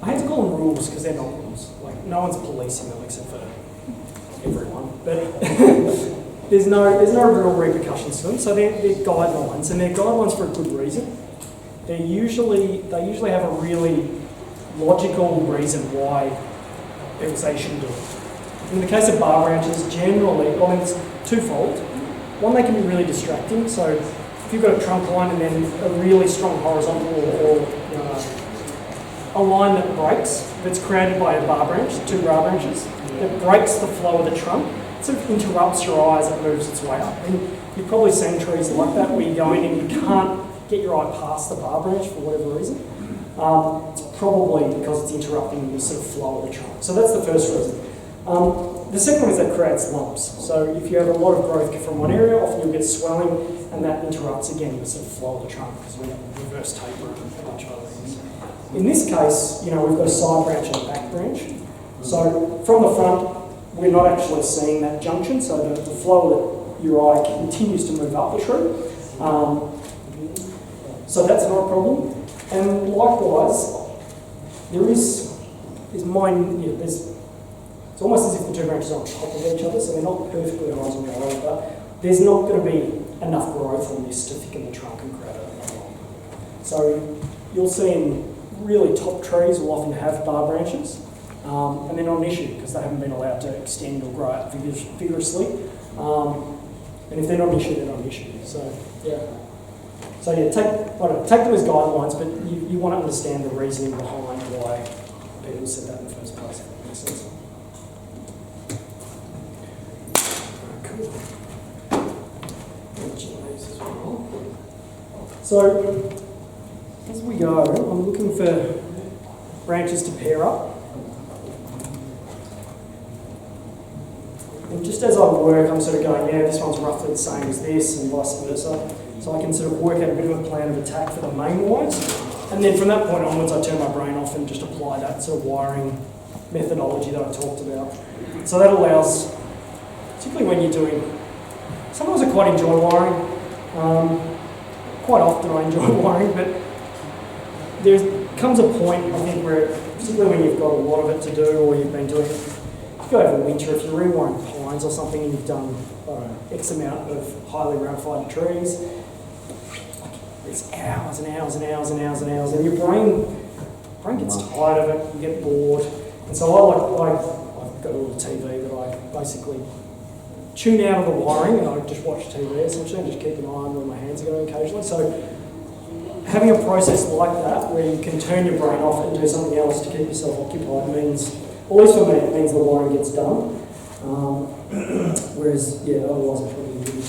I hate to call them rules because they're not rules. Like no one's policing them except for everyone. But there's no real repercussions to them. So they're guidelines, and they're guidelines for a good reason. They usually have a really logical reason why people say you shouldn't do it. In the case of bar branches, generally, it's twofold. One, they can be really distracting. So if you've got a trunk line and then a really strong horizontal or a line that breaks, that's created by a bar branch, two bar branches, that breaks the flow of the trunk, it sort of interrupts your eye as it moves its way up. And you've probably seen trees like that where you go in and you can't get your eye past the bar branch for whatever reason. It's probably because it's interrupting the sort of flow of the trunk. So that's the first reason. The second one is that creates lumps. So if you have a lot of growth from one area, often you'll get swelling, and that interrupts again the sort of flow of the trunk because we have reverse taper and a bunch of other things. In this case, you know, we've got a side branch and a back branch. So from the front, we're not actually seeing that junction, so the flow of your eye continues to move up the tree. So that's not a problem. And likewise, there is mine, you know, it's almost as if the two branches are on top of each other, so they're not perfectly horizontal, but there's not going to be enough growth on this to thicken the trunk and create a lump. So you'll see in really top trees will often have bar branches, and they're not an issue because they haven't been allowed to extend or grow out vigorously. And if they're not an issue, they're not an issue. So yeah. So yeah, take them as guidelines, but you want to understand the reasoning behind why people said that in the first place. If that makes sense. Cool. So as we go, I'm looking for branches to pair up. And just as I work, I'm sort of going, yeah, this one's roughly the same as this, and vice versa. So I can sort of work out a bit of a plan of attack for the main wires. And then from that point onwards, I turn my brain off and just apply that sort of wiring methodology that I talked about. So that allows, particularly when you're doing, sometimes I quite enjoy wiring. Quite often I enjoy wiring, but there comes a point, I think, where, particularly when you've got a lot of it to do, or you've been doing it, go over winter, if you're rewiring pines or something and you've done X amount of highly ramified trees, it's hours and hours and hours and hours and hours, and your brain gets tired of it, you get bored. And so I've got a little TV that I basically tune out of the wiring and I just watch TV essentially and just keep an eye on where my hands are going occasionally. So having a process like that where you can turn your brain off and do something else to keep yourself occupied means, at least for me, it means the wiring gets done. Whereas, yeah, otherwise I probably wouldn't.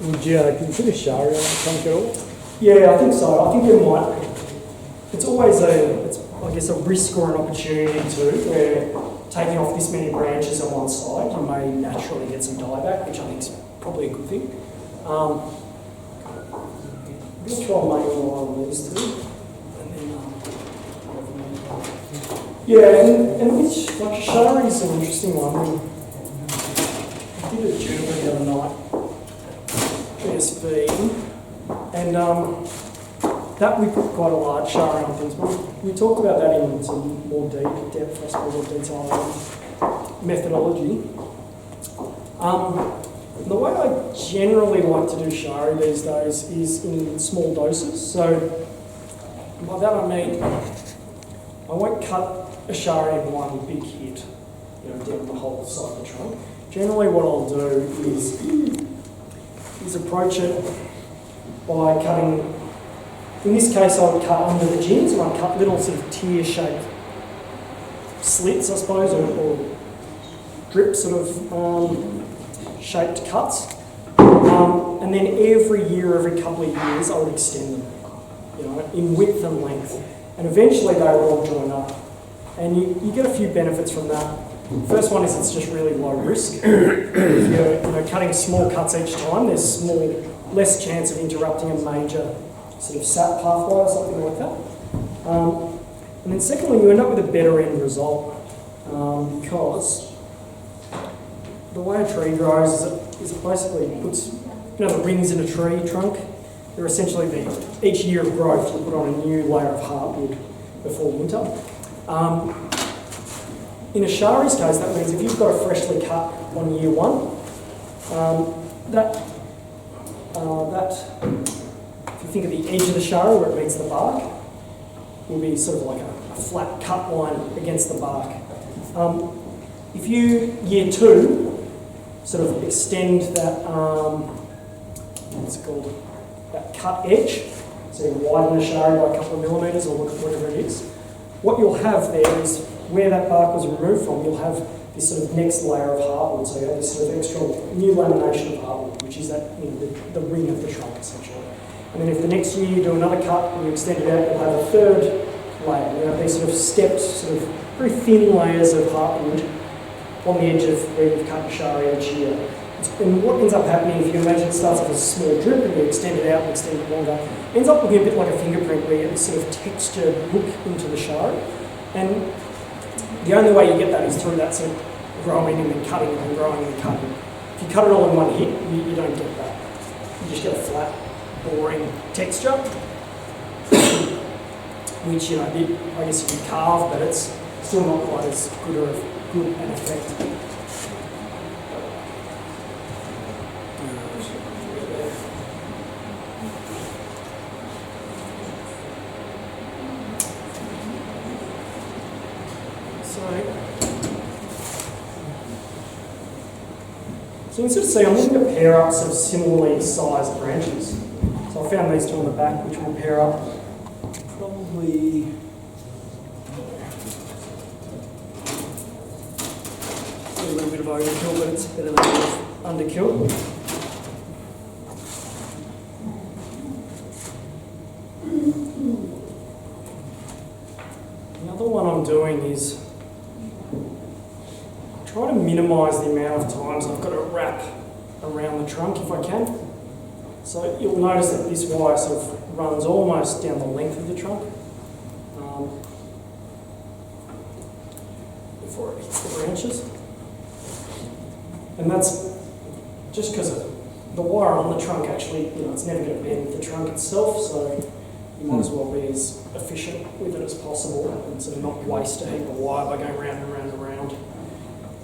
Can you put a shari on the trunk at all? Yeah, I think so. I think you might. It's always I guess a risk or an opportunity too, where taking off this many branches on one side, you may naturally get some dieback, which I think is probably a good thing. I'm going to try and make one on these two. Yeah, and which, like, shari is an interesting one. I did a juniper the other night, BSB, and that we put quite a large shari on things, but we talked about that in some more depth, I suppose, or detail methodology. The way I generally like to do shari these days is in small doses. So by that I mean, I won't cut a shari in one big hit, down the whole side of the trunk. Generally what I'll do is approach it by cutting, in this case I would cut under the gins, and I'd cut little sort of tear-shaped slits, I suppose, or drip sort of shaped cuts. And then every year, every couple of years, I would extend them, in width and length. And eventually they would all join up. And you get a few benefits from that. First one is it's just really low risk. If you're cutting small cuts each time, there's less chance of interrupting a major sort of sap pathway or something like that. And then secondly, you end up with a better end result because the way a tree grows is it basically puts, the rings in a tree trunk. They're essentially each year of growth you put on a new layer of heartwood before winter. In a shari's case, that means if you've got a freshly cut on year one, if you think of the edge of the shari where it meets the bark, will be sort of like a flat cut line against the bark. If you, year two, sort of extend that, that cut edge, so you widen the shari by a couple of millimetres or whatever it is, what you'll have there is where that bark was removed from, you'll have this sort of next layer of heartwood, so you have this sort of extra new lamination of heartwood, which is that the ring of the trunk essentially. And then if the next year you do another cut and you extend it out, you'll have a third layer. You have these sort of stepped, sort of very thin layers of heartwood on the edge of where you've cut the shari each year. And what ends up happening, if you can imagine, it starts off as a small drip and you extend it out and extend it longer, ends up looking a bit like a fingerprint where you get this sort of textured look into the shard. And the only way you get that is through that sort of growing and then cutting and growing and cutting. If you cut it all in one hit, you don't get that. You just get a flat, boring texture, which, you know, I guess you can carve, but it's still not quite as good an effect. So you can sort of see I'm looking at pair-ups of similarly sized branches. So I found these two on the back, which will pair up probably a little bit of overkill, but it's better than underkill. The other one I'm doing is try to minimise the amount of times I've got to wrap around the trunk if I can. So you'll notice that this wire sort of runs almost down the length of the trunk before it hits the branches. And that's just because the wire on the trunk actually, you know, it's never going to bend the trunk itself, so you might as well be as efficient with it as possible and sort of not waste a heap of wire by going round and round and round.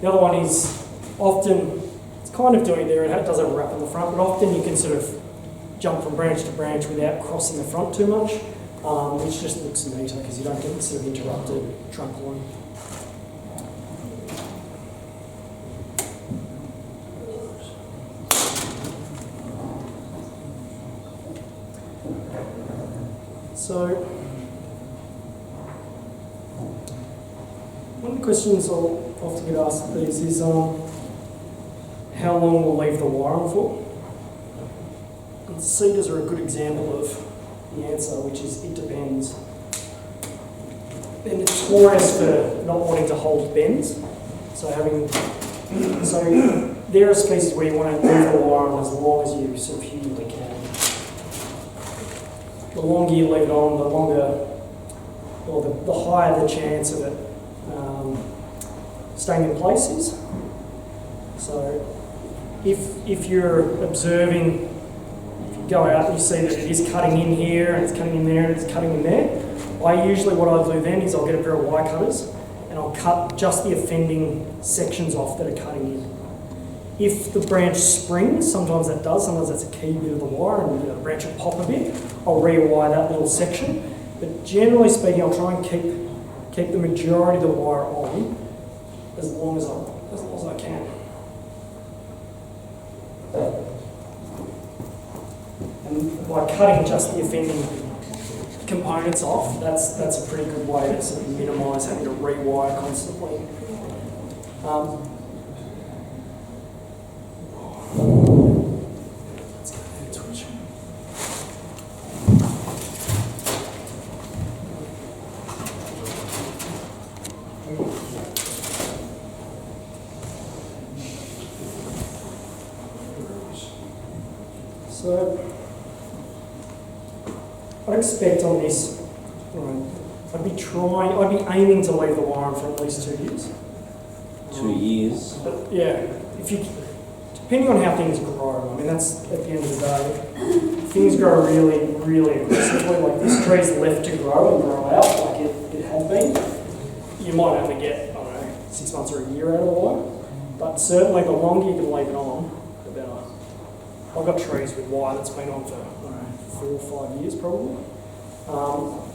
The other one is often, it's kind of doing there, it does have a wrap on the front, but often you can sort of jump from branch to branch without crossing the front too much, which just looks neater because you don't get this sort of interrupted trunk line. So, one of the questions I'll often get asked at these is how long we'll leave the wire on for. And cedars are a good example of the answer, which is it depends. They're notorious for not wanting to hold bends. So they're a species where you want to leave the wire on as long as you sort of humanly can. The longer you leave it on, the longer, or the higher the chance of it staying in place is. So if you're observing, if you go out and you see that it is cutting in here and it's cutting in there and it's cutting in there, what I'll do then is I'll get a pair of wire cutters and I'll cut just the offending sections off that are cutting in. If the branch springs, sometimes that does, sometimes that's a key bit of the wire and the branch will pop a bit, I'll rewire that little section. But generally speaking, I'll try and keep the majority of the wire on as long as I can. And by cutting just the offending components off, that's a pretty good way to sort of minimise having to rewire constantly. So, I'd expect on this, I'd be aiming to leave the wire on for at least 2 years. 2 years? But yeah, depending on how things grow, I mean that's at the end of the day, things grow really, really aggressively, like this tree's left to grow and grow out like it had been, you might only get, I don't know, 6 months or a year out of the wire. But certainly the longer you can leave it on, the better. I've got trees with wire that's been on for, I don't know, 4 or 5 years probably.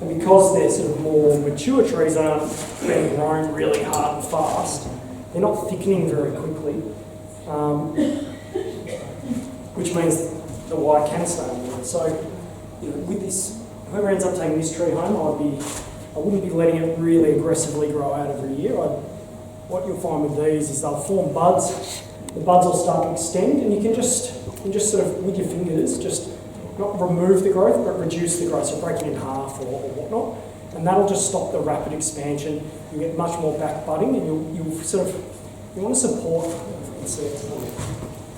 And because they're sort of more mature trees aren't being grown really hard and fast, they're not thickening very quickly, which means the wire can stay on there. So, with this, whoever ends up taking this tree home, I wouldn't be letting it really aggressively grow out every year. What you'll find with these is they'll form buds. The buds will start to extend, and you can just sort of with your fingers just not remove the growth, but reduce the growth, so break it in half or whatnot, and that'll just stop the rapid expansion. You get much more back budding, and you want to support. Let's see.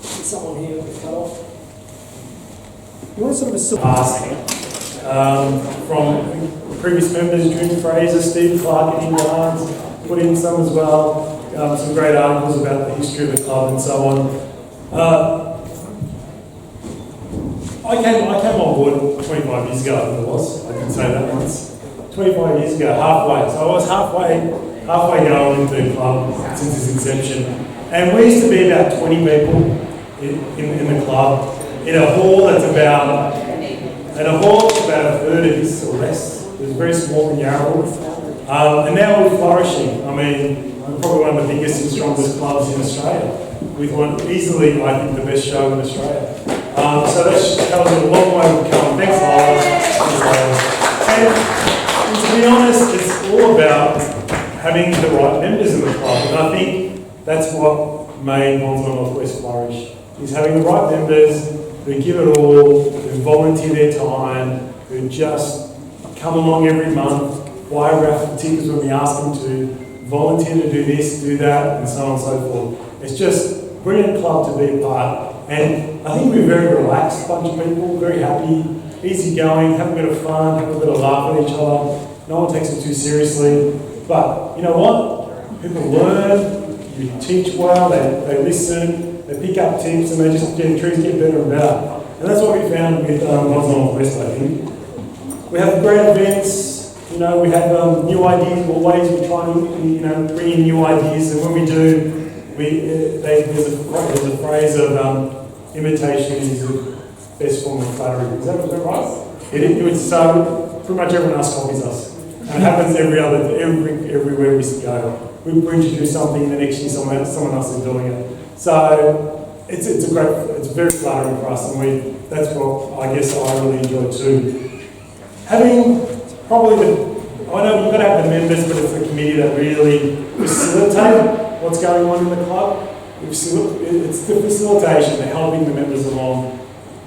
someone here with cut off. You want sort of a From previous members, June Fraser, Steve Clark, and Ian Barnes, put in some as well. Some great articles about the history of the club and so on. I came on board 25 years ago, I think it was. I didn't say that once. 25 years ago, halfway. So I was halfway going into the club since its inception. And we used to be about 20 people in the club in a hall that's about a third of this or less. It was very small in Yarraville. And now we're flourishing. I mean, we're probably one of the biggest and strongest clubs in Australia. We've won easily, I think, the best show in Australia. So that tells you a long way we've come. Thanks, Lola. And to be honest, it's all about having the right members in the club. And I think that's what made Bonsai Northwest flourish, is having the right members who give it all, who volunteer their time, who just come along every month, buy raffle tickets when we ask them to, volunteer to do this, do that, and so on and so forth. It's just a brilliant club to be a part. And I think we're a very relaxed bunch of people, very happy, easygoing, have a bit of fun, have a bit of laugh at each other. No one takes it too seriously. But you know what? People learn, you teach well, they listen, they pick up tips, and they just get trees get better and better. And that's what we found with Bonsai Northwest, I think. We have great events, you know, we have new ideas, always we try and bring in new ideas, and when we do, there's a phrase of imitation is the best form of flattery. Is that right? So pretty much everyone else copies us. And it happens everywhere we go. We introduce something, and the next year someone else is doing it. So it's very flattering for us, and that's what I guess I really enjoy too. Having I know you've got to have the members, but it's the committee that really facilitate what's going on in the club. It's the facilitation, the helping the members along.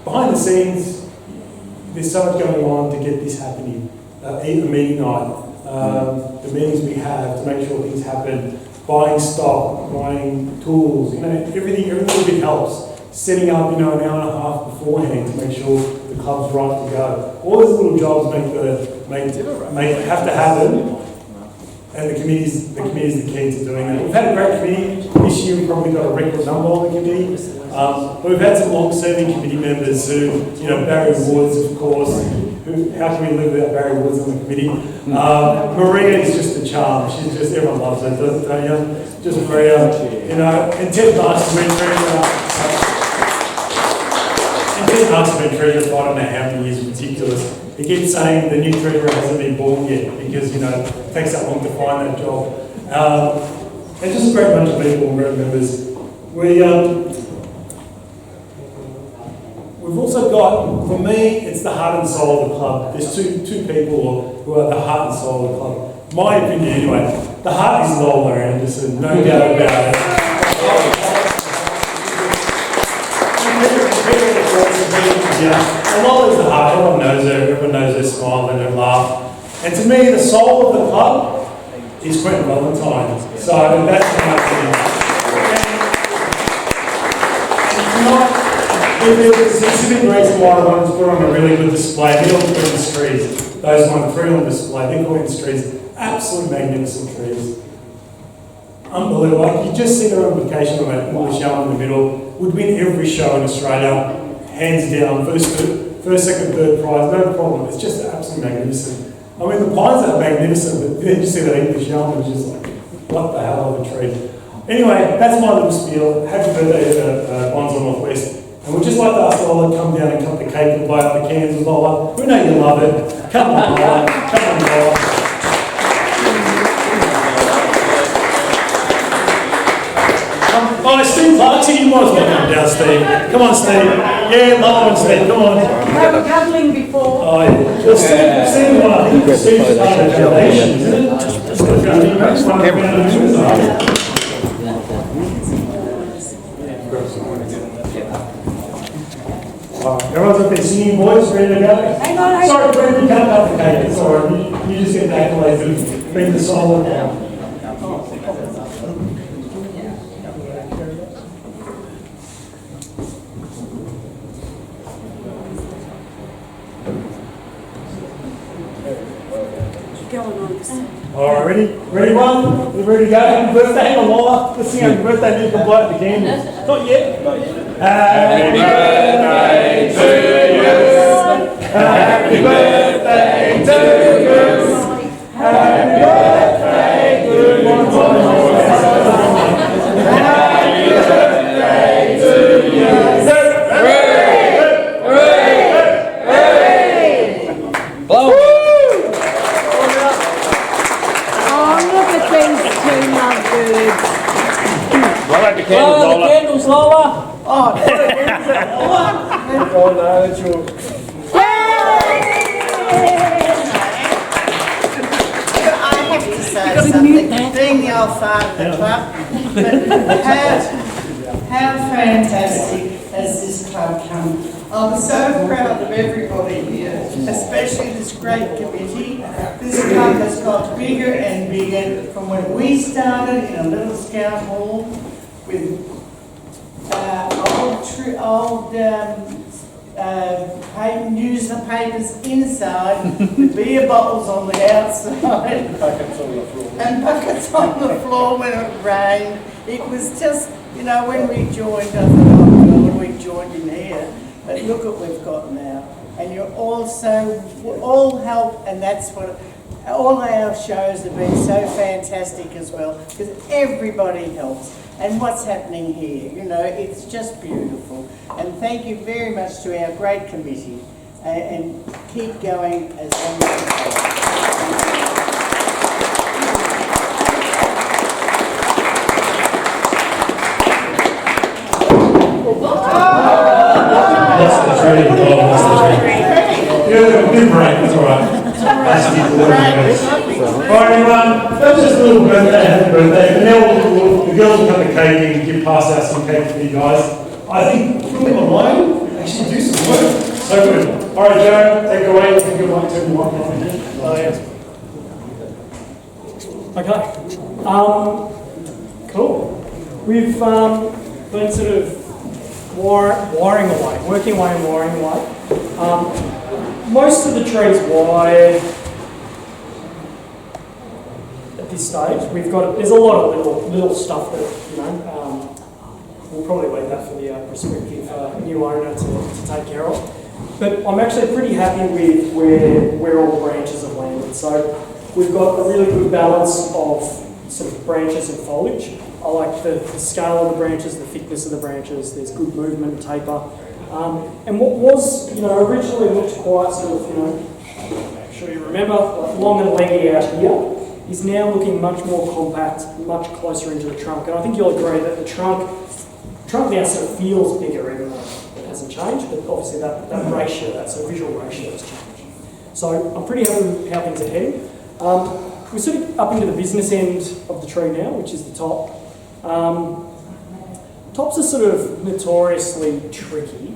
Behind the scenes, there's so much going on to get this happening. Even meeting night, the meetings we have to make sure things happen, buying stock, buying tools, everything bit helps. Setting up, an hour and a half beforehand to make sure the club's right to go. All those little jobs have to happen. And the committee's the key to doing that. We've had a great committee. This year we've probably got a record number on the committee. But we've had some long-serving committee members who, Barry Woods, of course. How can we live without Barry Woods on the committee? Maria is just a charm. She's just, everyone loves her, don't you? Just very, and Ted Marks has been treasurer for I don't know how many years, ridiculous. He keeps saying the new treasurer hasn't been born yet because, it takes that long to find that job. And just a great bunch of people, great members. We've also got, for me, it's the heart and soul of the club. There's two people who are the heart and soul of the club. My opinion anyway. The heart is Lola Anderson, no doubt about it. And Lola's the heart, everyone knows her smile and her laugh. And to me, the soul of the club is Quentin Valentine. So that's my opinion. And tonight, there's a specific reason why I wanted to put on a really good display. They're all Quentin's trees. Those ones, three on display, they're Quentin's trees. Absolutely magnificent trees. Unbelievable. Like, you just see the replication of that English elm in the middle. Would win every show in Australia. Hands down, first, second, third prize, no problem. It's just absolutely magnificent. I mean, the pines are magnificent, but then you see that English elm, which is like, what the hell of a tree. Anyway, that's my little spiel. Happy birthday to Bonsai Northwest. And we'd just like to ask Lola to come down and cut the cake and blow out the cans with Lola. We know you love it. Come on, Lola. Come on, Lola. Oh, Steve Clark, you might as well come down, Steve. Come on, Steve. Yeah, Lola and Steve, come on. They were cuddling before. Oh, yeah. Well, Steve, I think Steve's part of the foundation, isn't it? Everyone's up there singing, boys, ready to go? Hang on. Sorry, Brent, you can't cut the cake. It's all right. You just get the accolades and bring the soul down. All right, ready? Ready, one? We ready to go? Happy birthday, hang on, Lola. Let's sing happy birthday to you from blow out the candles. Not yet. Not yet. Happy birthday to you. Happy birthday to you. Happy birthday to you. Happy birthday to you. Blow. Blow out the candles, Lola. Candles, Lola. Oh, no, that's your... I have to say something, being the old fart of the club, but how fantastic has this club come. I'm so proud of everybody here, especially this great committee. This club has got bigger and bigger from when we started in a little scout hall with old newspapers inside, with beer bottles on the outside, and buckets on the floor when it rained. It was just, you know, when we joined, I thought, oh God, we joined in here. But look what we've got now. And you're all help, and that's what, all our shows have been so fantastic as well, because everybody helps. And what's happening here, you know, it's just beautiful. And thank you very much to our great committee, and keep going as long as you can. Good break, that's all right. Alright, everyone, that was just a little birthday, happy birthday. And now the girls will cut the cake and give pass out some cake for you guys. I think we'll get online, actually do some work. So good. Alright, Joe, take it away. Let's give one to one. Oh, yeah. Okay. Cool. We've been sort of wiring away, working away and wiring away. Most of the trees wired at this stage. There's a lot of little stuff that, you know, we'll probably leave that for the prospective new owner to take care of. But I'm actually pretty happy with where all the branches have landed. So we've got a really good balance of sort of branches and foliage. I like the scale of the branches, the thickness of the branches. There's good movement and taper. And what was, you know, originally looked quite sort of, you know, I'm sure you remember, like long and leggy out here, is now looking much more compact, much closer into the trunk. And I think you'll agree that the trunk now sort of feels bigger, even though it hasn't changed, but obviously that ratio, that sort of visual ratio has changed. So I'm pretty happy with how things are heading. We're sort of up into the business end of the tree now, which is the top. Tops are sort of notoriously tricky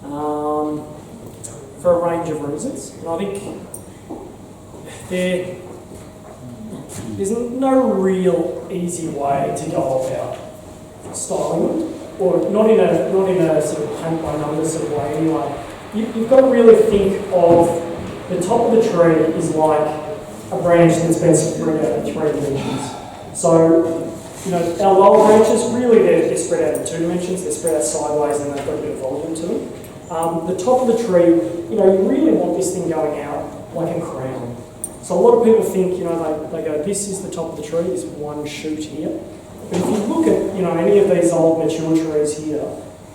for a range of reasons, and I think there's no real easy way to go about styling them, or not in a sort of paint by numbers sort of way anyway. You've got to really think of the top of the tree is like a branch that's been spread out in 3 dimensions. So, you know, our lower branches, really they're spread out in 2 dimensions, they're spread out sideways and they've got a bit of volume to them. The top of the tree, you know, you really want this thing going out like a crown. So a lot of people think, you know, they go, this is the top of the tree, this one shoot here. But if you look at, you know, any of these old mature trees here,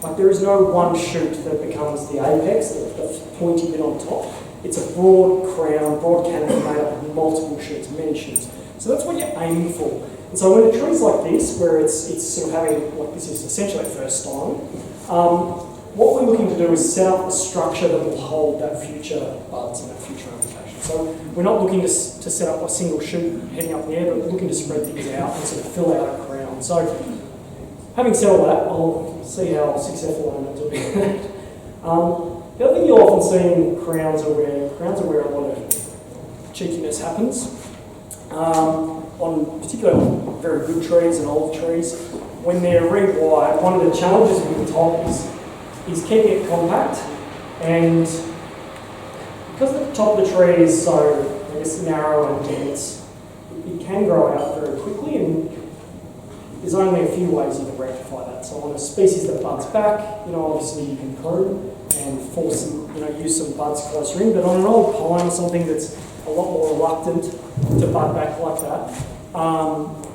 like there is no one shoot that becomes the apex, the pointy bit on top. It's a broad crown, broad canopy made up of multiple shoots, many shoots. So that's what you're aiming for. And so when a tree's like this, where it's sort of having, like this is essentially first styling, what we're looking to do is set up a structure that will hold that future buds and that future application. So we're not looking to set up a single shoot heading up in the air, but we're looking to spread things out and sort of fill out a crown. So having said all that, I'll see how successful I'm doing that. The other thing you'll often see in crowns are where a lot of cheekiness happens. On particularly very good trees and old trees, when they're rewired, one of the challenges with the top is keeping it compact, and because the top of the tree is so, I guess, narrow and dense, it can grow out very quickly, and there's only a few ways you can rectify that. So on a species that buds back, obviously you can prune and force them, use some buds closer in. But on an old pine or something that's a lot more reluctant to bud back like that,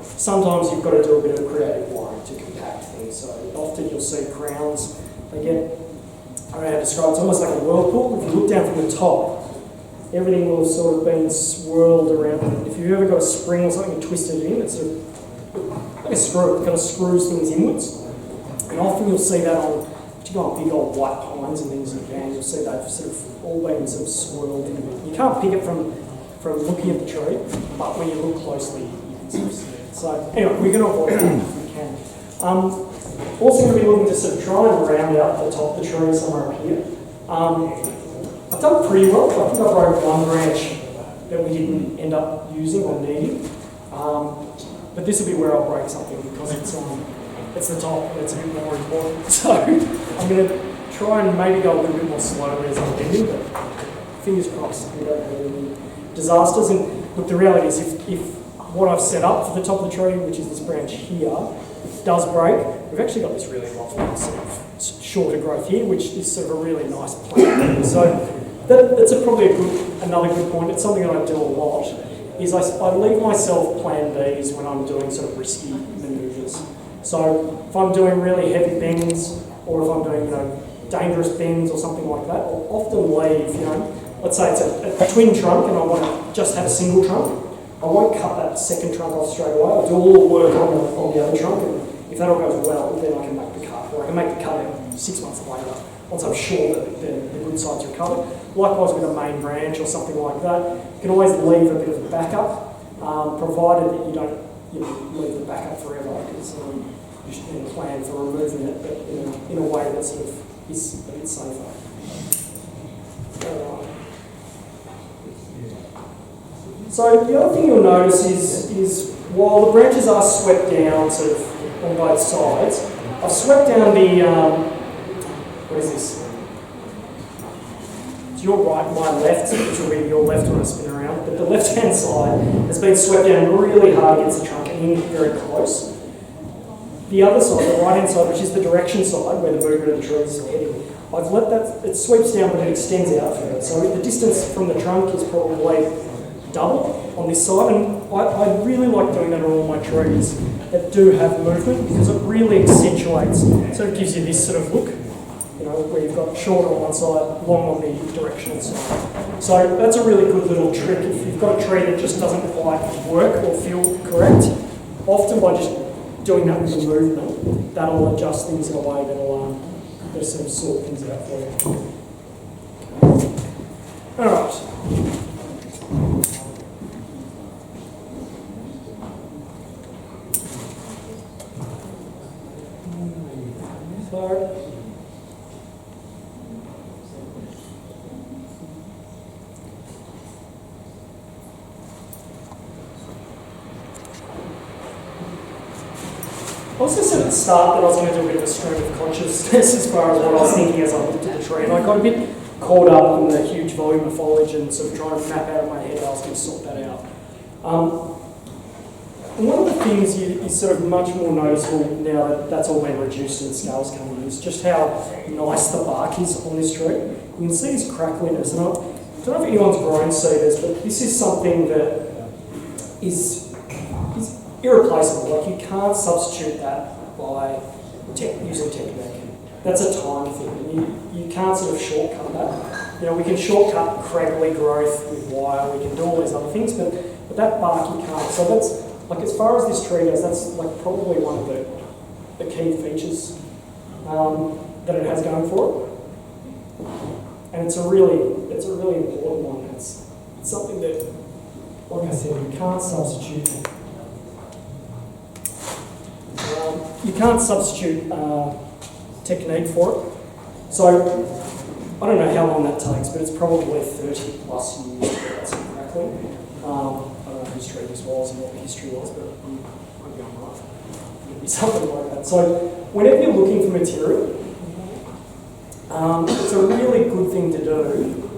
sometimes you've got to do a bit of creative wiring to compact things. So often you'll see crowns, they get, I don't know how to describe it, it's almost like a whirlpool. If you look down from the top, everything will have sort of been swirled around. If you've ever got a spring or something and twisted it in, it's like a screw. It kind of screws things inwards. And often you'll see that on, particularly on big old white pines and things you can, you'll see that sort of all been sort of swirled in. You can't pick it from looking at the tree, but when you look closely, you can sort of see it. So anyway, we're going to avoid that if we can. Also going to be looking to sort of try and round out the top of the tree somewhere up here. I've done pretty well. I think I broke one branch that we didn't end up using or needing. But this will be where I'll break something because it's the top and it's a bit more important. So I'm going to try and maybe go a little bit more slowly as I'm bending, but fingers crossed we don't have any disasters. And look, the reality is if what I've set up for the top of the tree, which is this branch here, does break, we've actually got this really lovely sort of shorter growth here, which is sort of a really nice plant. So that's probably another good point. It's something that I do a lot, is I leave myself plan Bs when I'm doing sort of risky manoeuvres. So if I'm doing really heavy bends, or if I'm doing dangerous bends or something like that, I'll often leave, let's say it's a twin trunk and I want to just have a single trunk. I won't cut that second trunk off straight away. I'll do all the work on the other trunk, and if that all goes well, then I can make the cut, or I can make the cut out 6 months later once I'm sure that the good sides are covered. Likewise with a main branch or something like that, you can always leave a bit of a backup, provided that you don't leave the backup forever, because you should then plan for removing it, but in a way that sort of is a bit safer. So the other thing you'll notice is while the branches are swept down sort of on both sides, I've swept down the, what is this? It's your right, my left, which will be your left when I spin around, but the left-hand side has been swept down really hard against the trunk and in very close. The other side, the right-hand side, which is the direction side, where the movement of the tree is heading, I've let that, it sweeps down but it extends out further. So the distance from the trunk is probably double on this side, and I really like doing that on all my trees that do have movement, because it really accentuates, sort of gives you this sort of look, where you've got short on one side, long on the directional side. So that's a really good little trick. If you've got a tree that just doesn't quite work or feel correct, often by just doing that with the movement, that'll adjust things in a way that'll sort of sort things out for you. All right. I also said at the start that I was going to do a bit of a stream of consciousness as far as what I was thinking as I looked at the tree, and I got a bit caught up in the huge volume of foliage and sort of trying to map out of my head how I was going to sort that out. One of the things is sort of much more noticeable now that that's all been reduced and the scales coming in is just how nice the bark is on this tree. You can see this crackliness, and I don't know if anyone's grown cedars, but this is something that is irreplaceable. Like, you can't substitute that by using technique. That's a time thing, and you can't sort of shortcut that. We can shortcut craggly growth with wire, we can do all these other things, but that bark you can't. So that's, like, as far as this tree goes, that's like probably one of the key features that it has going for it. And it's a really important one. It's something that, like I said, you can't substitute. You can't substitute technique for it. So I don't know how long that takes, but it's probably 30 plus years to get that sort of crackling. I don't know whose tree this was and what the history was, but I'd be on right. It'd be something like that. So whenever you're looking for material, it's a really good thing to do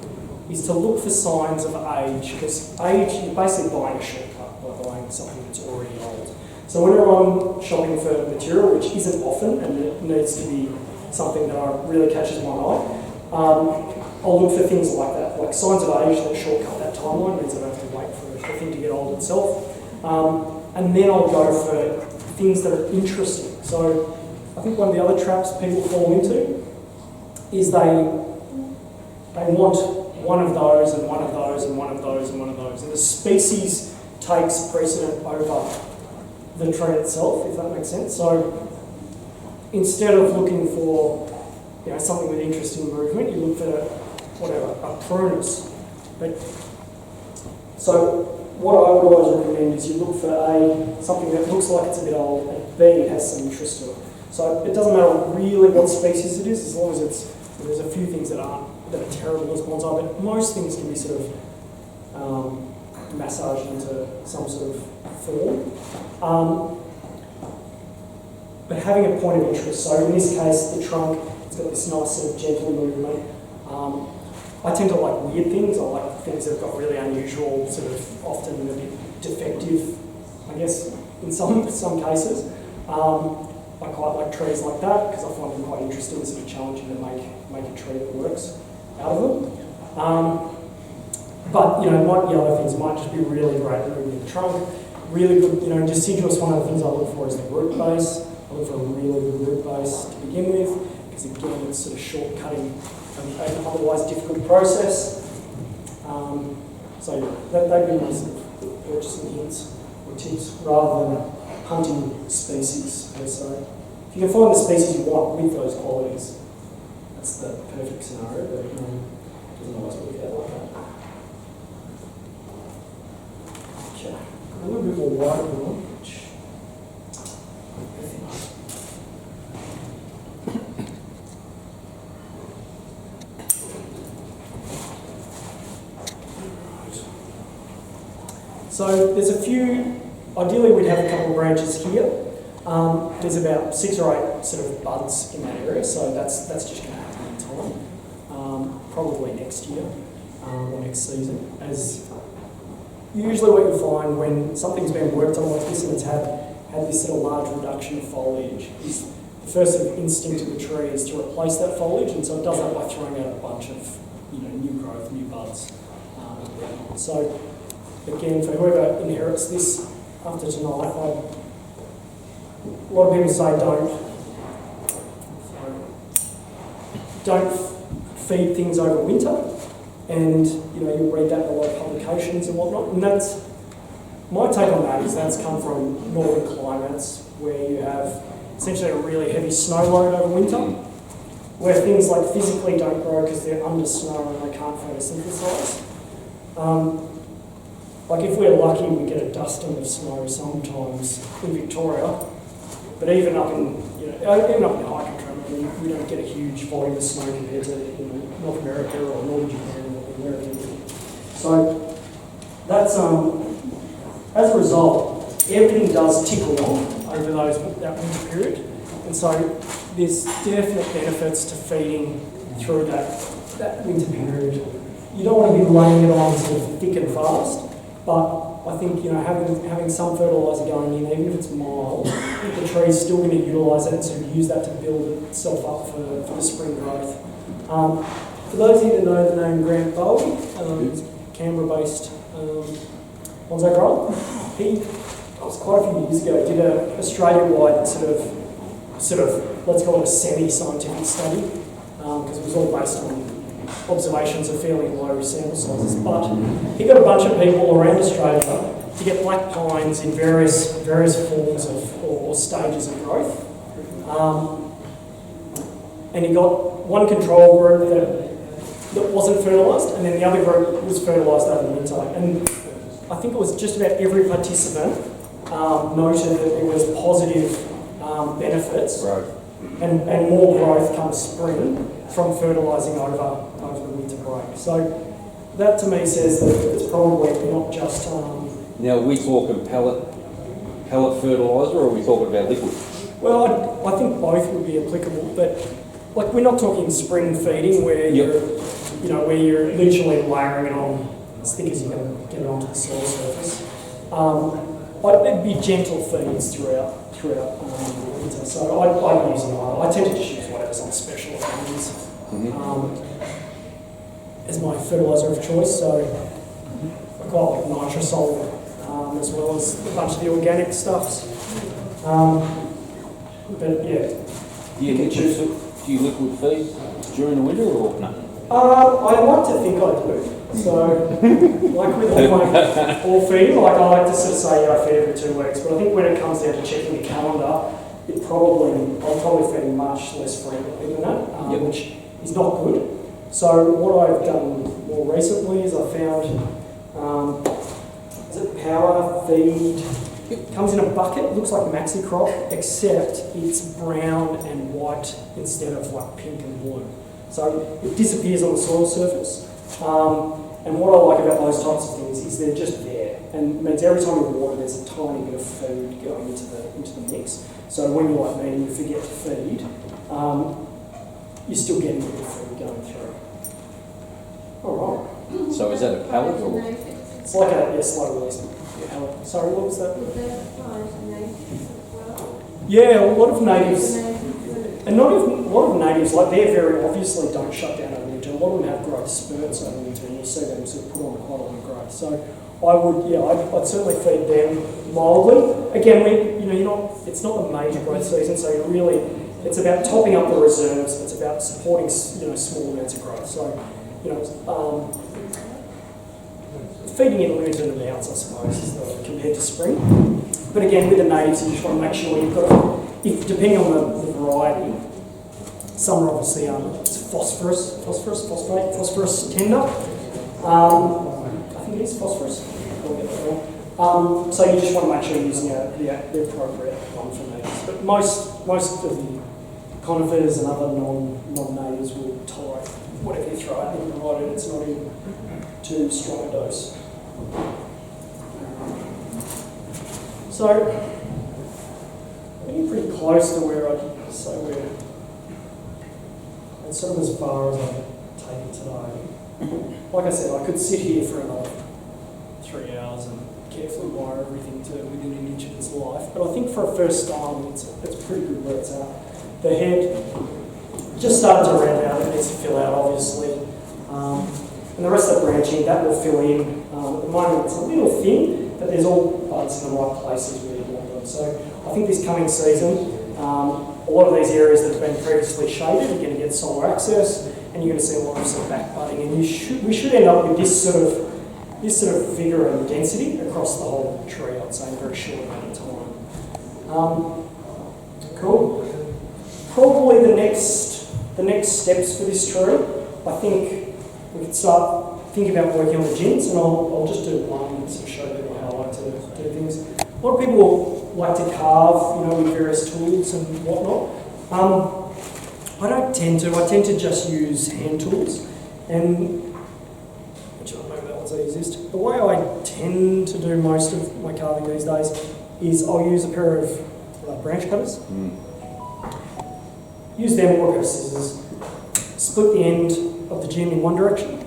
is to look for signs of age, because age, you're basically buying a shortcut by buying buying something that's already old. So whenever I'm shopping for material, which isn't often, and it needs to be something that really catches my eye, I'll look for things like that, like signs of age that shortcut that timeline, means I don't have to wait for the thing to get old itself. And then I'll go for things that are interesting. So I think one of the other traps people fall into is they want one of those and one of those and one of those and one of those. And the species takes precedent over the tree itself, if that makes sense. So instead of looking for something with interesting movement, you look for a prunus. So what I would always recommend is you look for something that looks like it's a bit old, and B, it has some interest to it. So it doesn't matter really what species it is, as long as there's a few things that are terrible as bonsai, but most things can be sort of massaged into some sort of form. But having a point of interest, so in this case, the trunk, it's got this nice sort of gentle movement. I tend to like weird things. I like things that have got really unusual, sort of often a bit defective, I guess, in some cases. I quite like trees like that because I find them quite interesting, sort of challenging to make a tree that works out of them. But the other things might just be really great at moving the trunk. Really good, deciduous, one of the things I look for is the root base. I look for a really good root base to begin with, because again, it's sort of shortcutting an otherwise difficult process. So they'd be my sort of purchasing hints or tips, rather than hunting species per se. If you can find the species you want with those qualities, that's the perfect scenario, but it doesn't always work out like that. Okay, a little bit more wide than one, which so there's a few, ideally we'd have a couple of branches here. There's about 6 or 8 sort of buds in that area, so that's just going to happen in time, probably next year or next season. As usually what you find when something's been worked on like this and it's had this sort of large reduction of foliage, is the first sort of instinct of the tree is to replace that foliage, and so it does that by throwing out a bunch of new growth, new buds. So again, for whoever inherits this after tonight, a lot of people say don't feed things over winter, and you read that in a lot of publications and whatnot. And that's my take on that, is that's come from northern climates where you have essentially a really heavy snow load over winter, where things like physically don't grow because they're under snow and they can't photosynthesize. Like if we're lucky, we get a dusting of snow sometimes in Victoria, but even up in high country, we don't get a huge volume of snow compared to North America or Northern Japan or America. So that's as a result, everything does tick along over that winter period, and so there's definite benefits to feeding through that winter period. You don't want to be laying it on sort of thick and fast. But I think having some fertiliser going in, even if it's mild, the tree's still going to utilise that and sort of use that to build itself up for the spring growth. For those of you that know the name Grant Bowie, he's Canberra-based bonsai grower. He, was quite a few years ago, did an Australia-wide sort of let's call it a semi-scientific study, because it was all based on observations of fairly low sample sizes, but he got a bunch of people around Australia to get black pines in various forms of or stages of growth, and he got one control group that wasn't fertilised, and then the other group was fertilised over the winter. And I think it was just about every participant noted that there was positive benefits and more growth come spring from fertilising over the winter break. So that to me says that it's probably not just... Now, are we talking pellet fertiliser, or are we talking about liquid? Well, I think both would be applicable, but like we're not talking spring feeding where you're literally layering it on as thick as you can get it onto the soil surface. there'd be gentle feeds throughout the winter. So I use them. I tend to just use whatever's on special at the moment, as my fertiliser of choice. So I quite like nitrosol as well as a bunch of the organic stuffs. But yeah. Do you liquid feed during the winter or no? I like to think I do. So, like with all feeding, like I like to sort of say, yeah, I feed every 2 weeks, but I think when it comes down to checking the calendar, I'll probably feed much less frequently than that, which is not good. So what I've done more recently is I found, is it Power Feed? It comes in a bucket, looks like Maxi Crop, except it's brown and white instead of like pink and blue. So it disappears on the soil surface. And what I like about those types of things is they're just there, and it means every time you water, there's a tiny bit of food going into the mix. So when you're like me and you forget to feed, you're still getting a bit of food going through. All right. So is that a pellet or? It's like a slow release pellet. Sorry, what was that? Yeah, a lot of natives, and not even a lot of natives, like they very obviously don't shut down over winter. A lot of them have growth spurts over winter, and you see them sort of put on quite a lot of growth. So I'd certainly feed them mildly. Again, it's not the major growth season, so it's about topping up the reserves. It's about supporting, small amounts of growth. So, feeding in limited amounts, I suppose, compared to spring. But again, with the natives, you just want to make sure you've got, depending on the variety, some are obviously it's phosphorus tender. I think it is phosphorus. I'll get that wrong. So you just want to make sure you're using the appropriate one for natives. But most of the conifers and other non-natives will tolerate whatever you throw at them, provided it's not in too strong a dose. So, getting pretty close to where I'd say it's sort of as far as I've taken today. Like I said, I could sit here for another 3 hours and carefully wire everything to within an inch of its life. But I think for a first style, it's pretty good where it's at. The head just started to round out, it needs to fill out obviously. And the rest of the branching, that will fill in. At the moment it's a little thin, but there's all buds in the right places where you want them. So I think this coming season, a lot of these areas that have been previously shaded, you're going to get solar access, and you're going to see a lot of sort of back budding. And we should end up with this sort of vigour and density across the whole tree, I'd say, in a very short amount of time. Cool. Probably the next steps for this tree, I think we could start thinking about working on the gins, and I'll just do one to show you how I like to do things. A lot of people like to carve, with various tools and whatnot. I don't tend to. I tend to just use hand tools, and which I don't know if that's the easiest. The way I tend to do most of my carving these days is I'll use a pair of branch cutters. Use them or a pair of scissors. Split the end of the gin in one direction.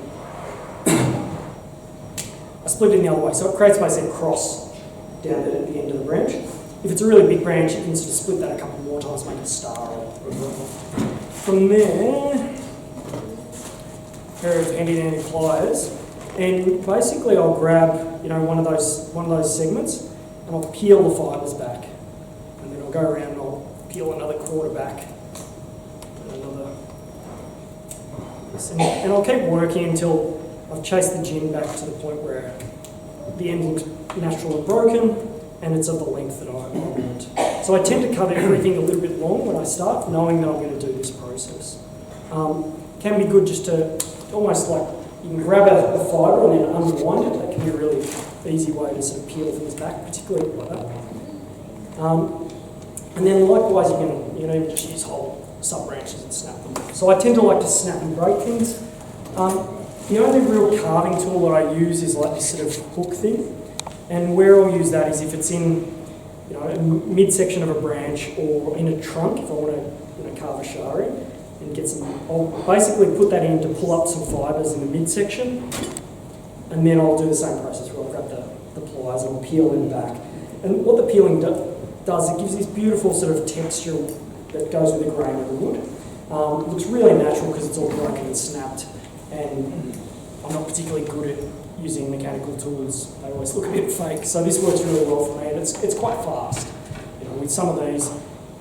I split it in the other way, so it creates basically a cross down at the end of the branch. If it's a really big branch, you can sort of split that a couple more times, make a star or whatever. From there, a pair of handy pliers, and basically I'll grab one of those segments, and I'll peel the fibres back, and then I'll go around and I'll peel another quarter back, and another, and I'll keep working until I've chased the gin back to the point where the end looks natural and broken, and it's of the length that I want. So I tend to cut everything a little bit long when I start, knowing that I'm going to do this process. Can be good just to almost like, you can grab out the fibre and then unwind it. That can be a really easy way to sort of peel things back, particularly like that. And then likewise, you're going to just use whole sub-branches and snap them. So I tend to like to snap and break things. The only real carving tool that I use is like this sort of hook thing. And where I'll use that is if it's in, a midsection of a branch or in a trunk, if I want to carve a shari and get some, I'll basically put that in to pull up some fibres in the midsection, and then I'll do the same process where I'll grab the pliers and I'll peel them back. And what the peeling does, it gives this beautiful sort of texture that goes with the grain of the wood. It looks really natural because it's all broken and snapped, and I'm not particularly good at using mechanical tools. They always look a bit fake, so this works really well for me, and it's quite fast. You know, with some of these,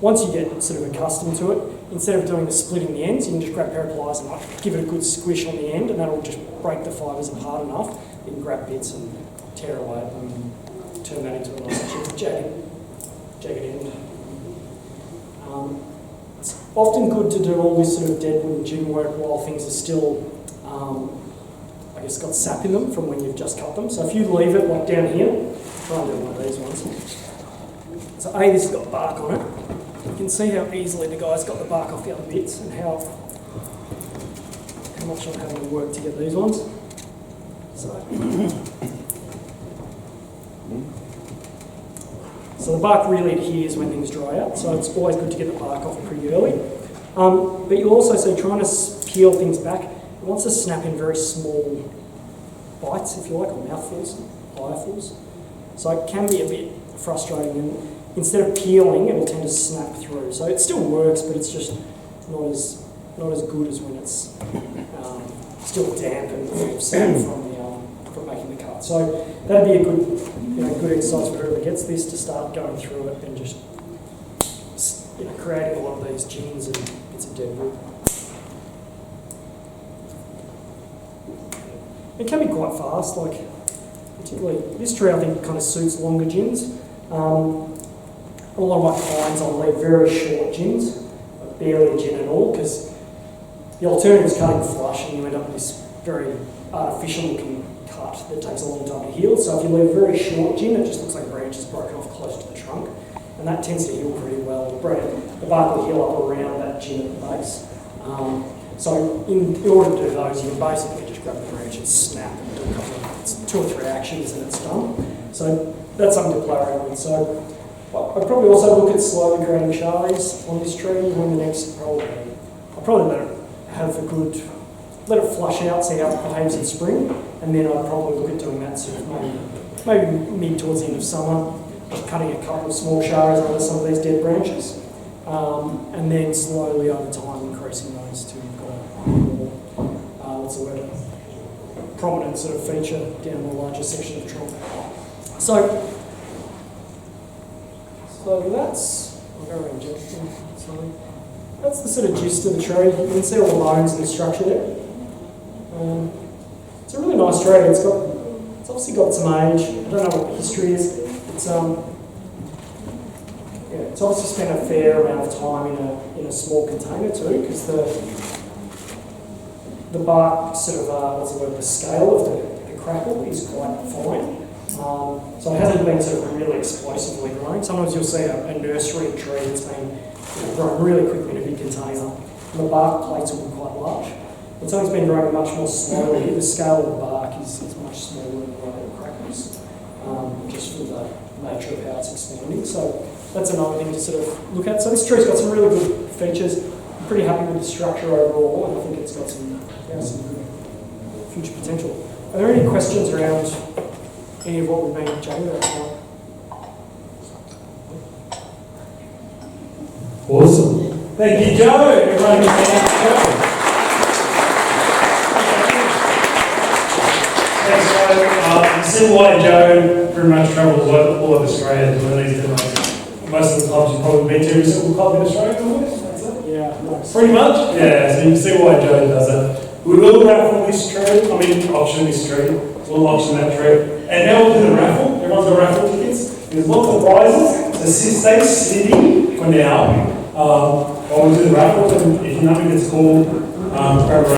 once you get sort of accustomed to it, instead of doing the splitting the ends, you can just grab a pair of pliers and like give it a good squish on the end, and that'll just break the fibres apart enough. You can grab bits and tear away at them and turn that into a nice jagged end. It's often good to do all this sort of deadwood and gym work while things are still, I guess, got sap in them from when you've just cut them. So if you leave it like down here, try and do one of these ones. So this has got bark on it. You can see how easily the guy's got the bark off the other bits and how much I'm having to work to get these ones. So the bark really adheres when things dry out, so it's always good to get the bark off pretty early. But you'll also see, trying to peel things back, it wants to snap in very small bites, if you like, or mouthfuls, eyefuls. So it can be a bit frustrating, and instead of peeling, it'll tend to snap through. So it still works, but it's just not as good as when it's still damp and full of sap from making the cut. So that'd be a good exercise for whoever gets this, to start going through it and just creating a lot of these gins and bits of deadwood. It can be quite fast, like particularly this tree I think kind of suits longer gins. A lot of my clients I'll leave very short gins, like barely a gin at all, because the alternative is cutting flush and you end up with this very artificial looking cut that takes a long time to heal. So if you leave a very short gin, it just looks like branches broken off close to the trunk, and that tends to heal pretty well. The bark will heal up around that gin at the base. So in order to do those, you can basically just grab the branch and snap and do a couple of 2 or 3 actions and it's done. So that's something to play around with. So I'd probably also look at slowly growing Charlies on this tree when the next I'll probably let it flush out, see how it behaves in spring, and then I'd probably look at doing that sort of maybe mid towards the end of summer, just cutting a couple of small showers under some of these dead branches, and then slowly over time increasing those to a more, prominent sort of feature down the larger section of trunk. So that's the sort of gist of the tree. You can see all the bones and the structure there. It's a really nice tree. It's obviously got some age. I don't know what the history is. It's obviously spent a fair amount of time in a small container too, because the bark sort of the scale of the crackle is quite fine. So it hasn't been sort of really explosively growing. Sometimes you'll see a nursery tree that's been grown really quickly in a big container, and the bark plates will be quite large. But something's been growing much more slowly. The scale of the bark is much smaller than the other crackles, just for the nature of how it's expanding. So that's another thing to sort of look at. So this tree's got some really good features. I'm pretty happy with the structure overall, and I think it's got some good future potential. Are there any questions around any of what we've been chatting about tonight? Awesome. Thank you, Joe. Everyone give a hand to Joe. Thanks, Joe. You see why Joe pretty much travels all over Australia doing these demos. Most of the clubs you've probably been to, every single club in Australia, that's it? Yeah, nice. Pretty much? Yeah, so you can see why Joe does that. We will raffle this tree, auction this tree. We'll auction that tree. And now we'll do the raffle. Everyone's got raffle tickets. There's lots of prizes. So stay sitting for now. While we do the raffle, and if your number gets called, grab a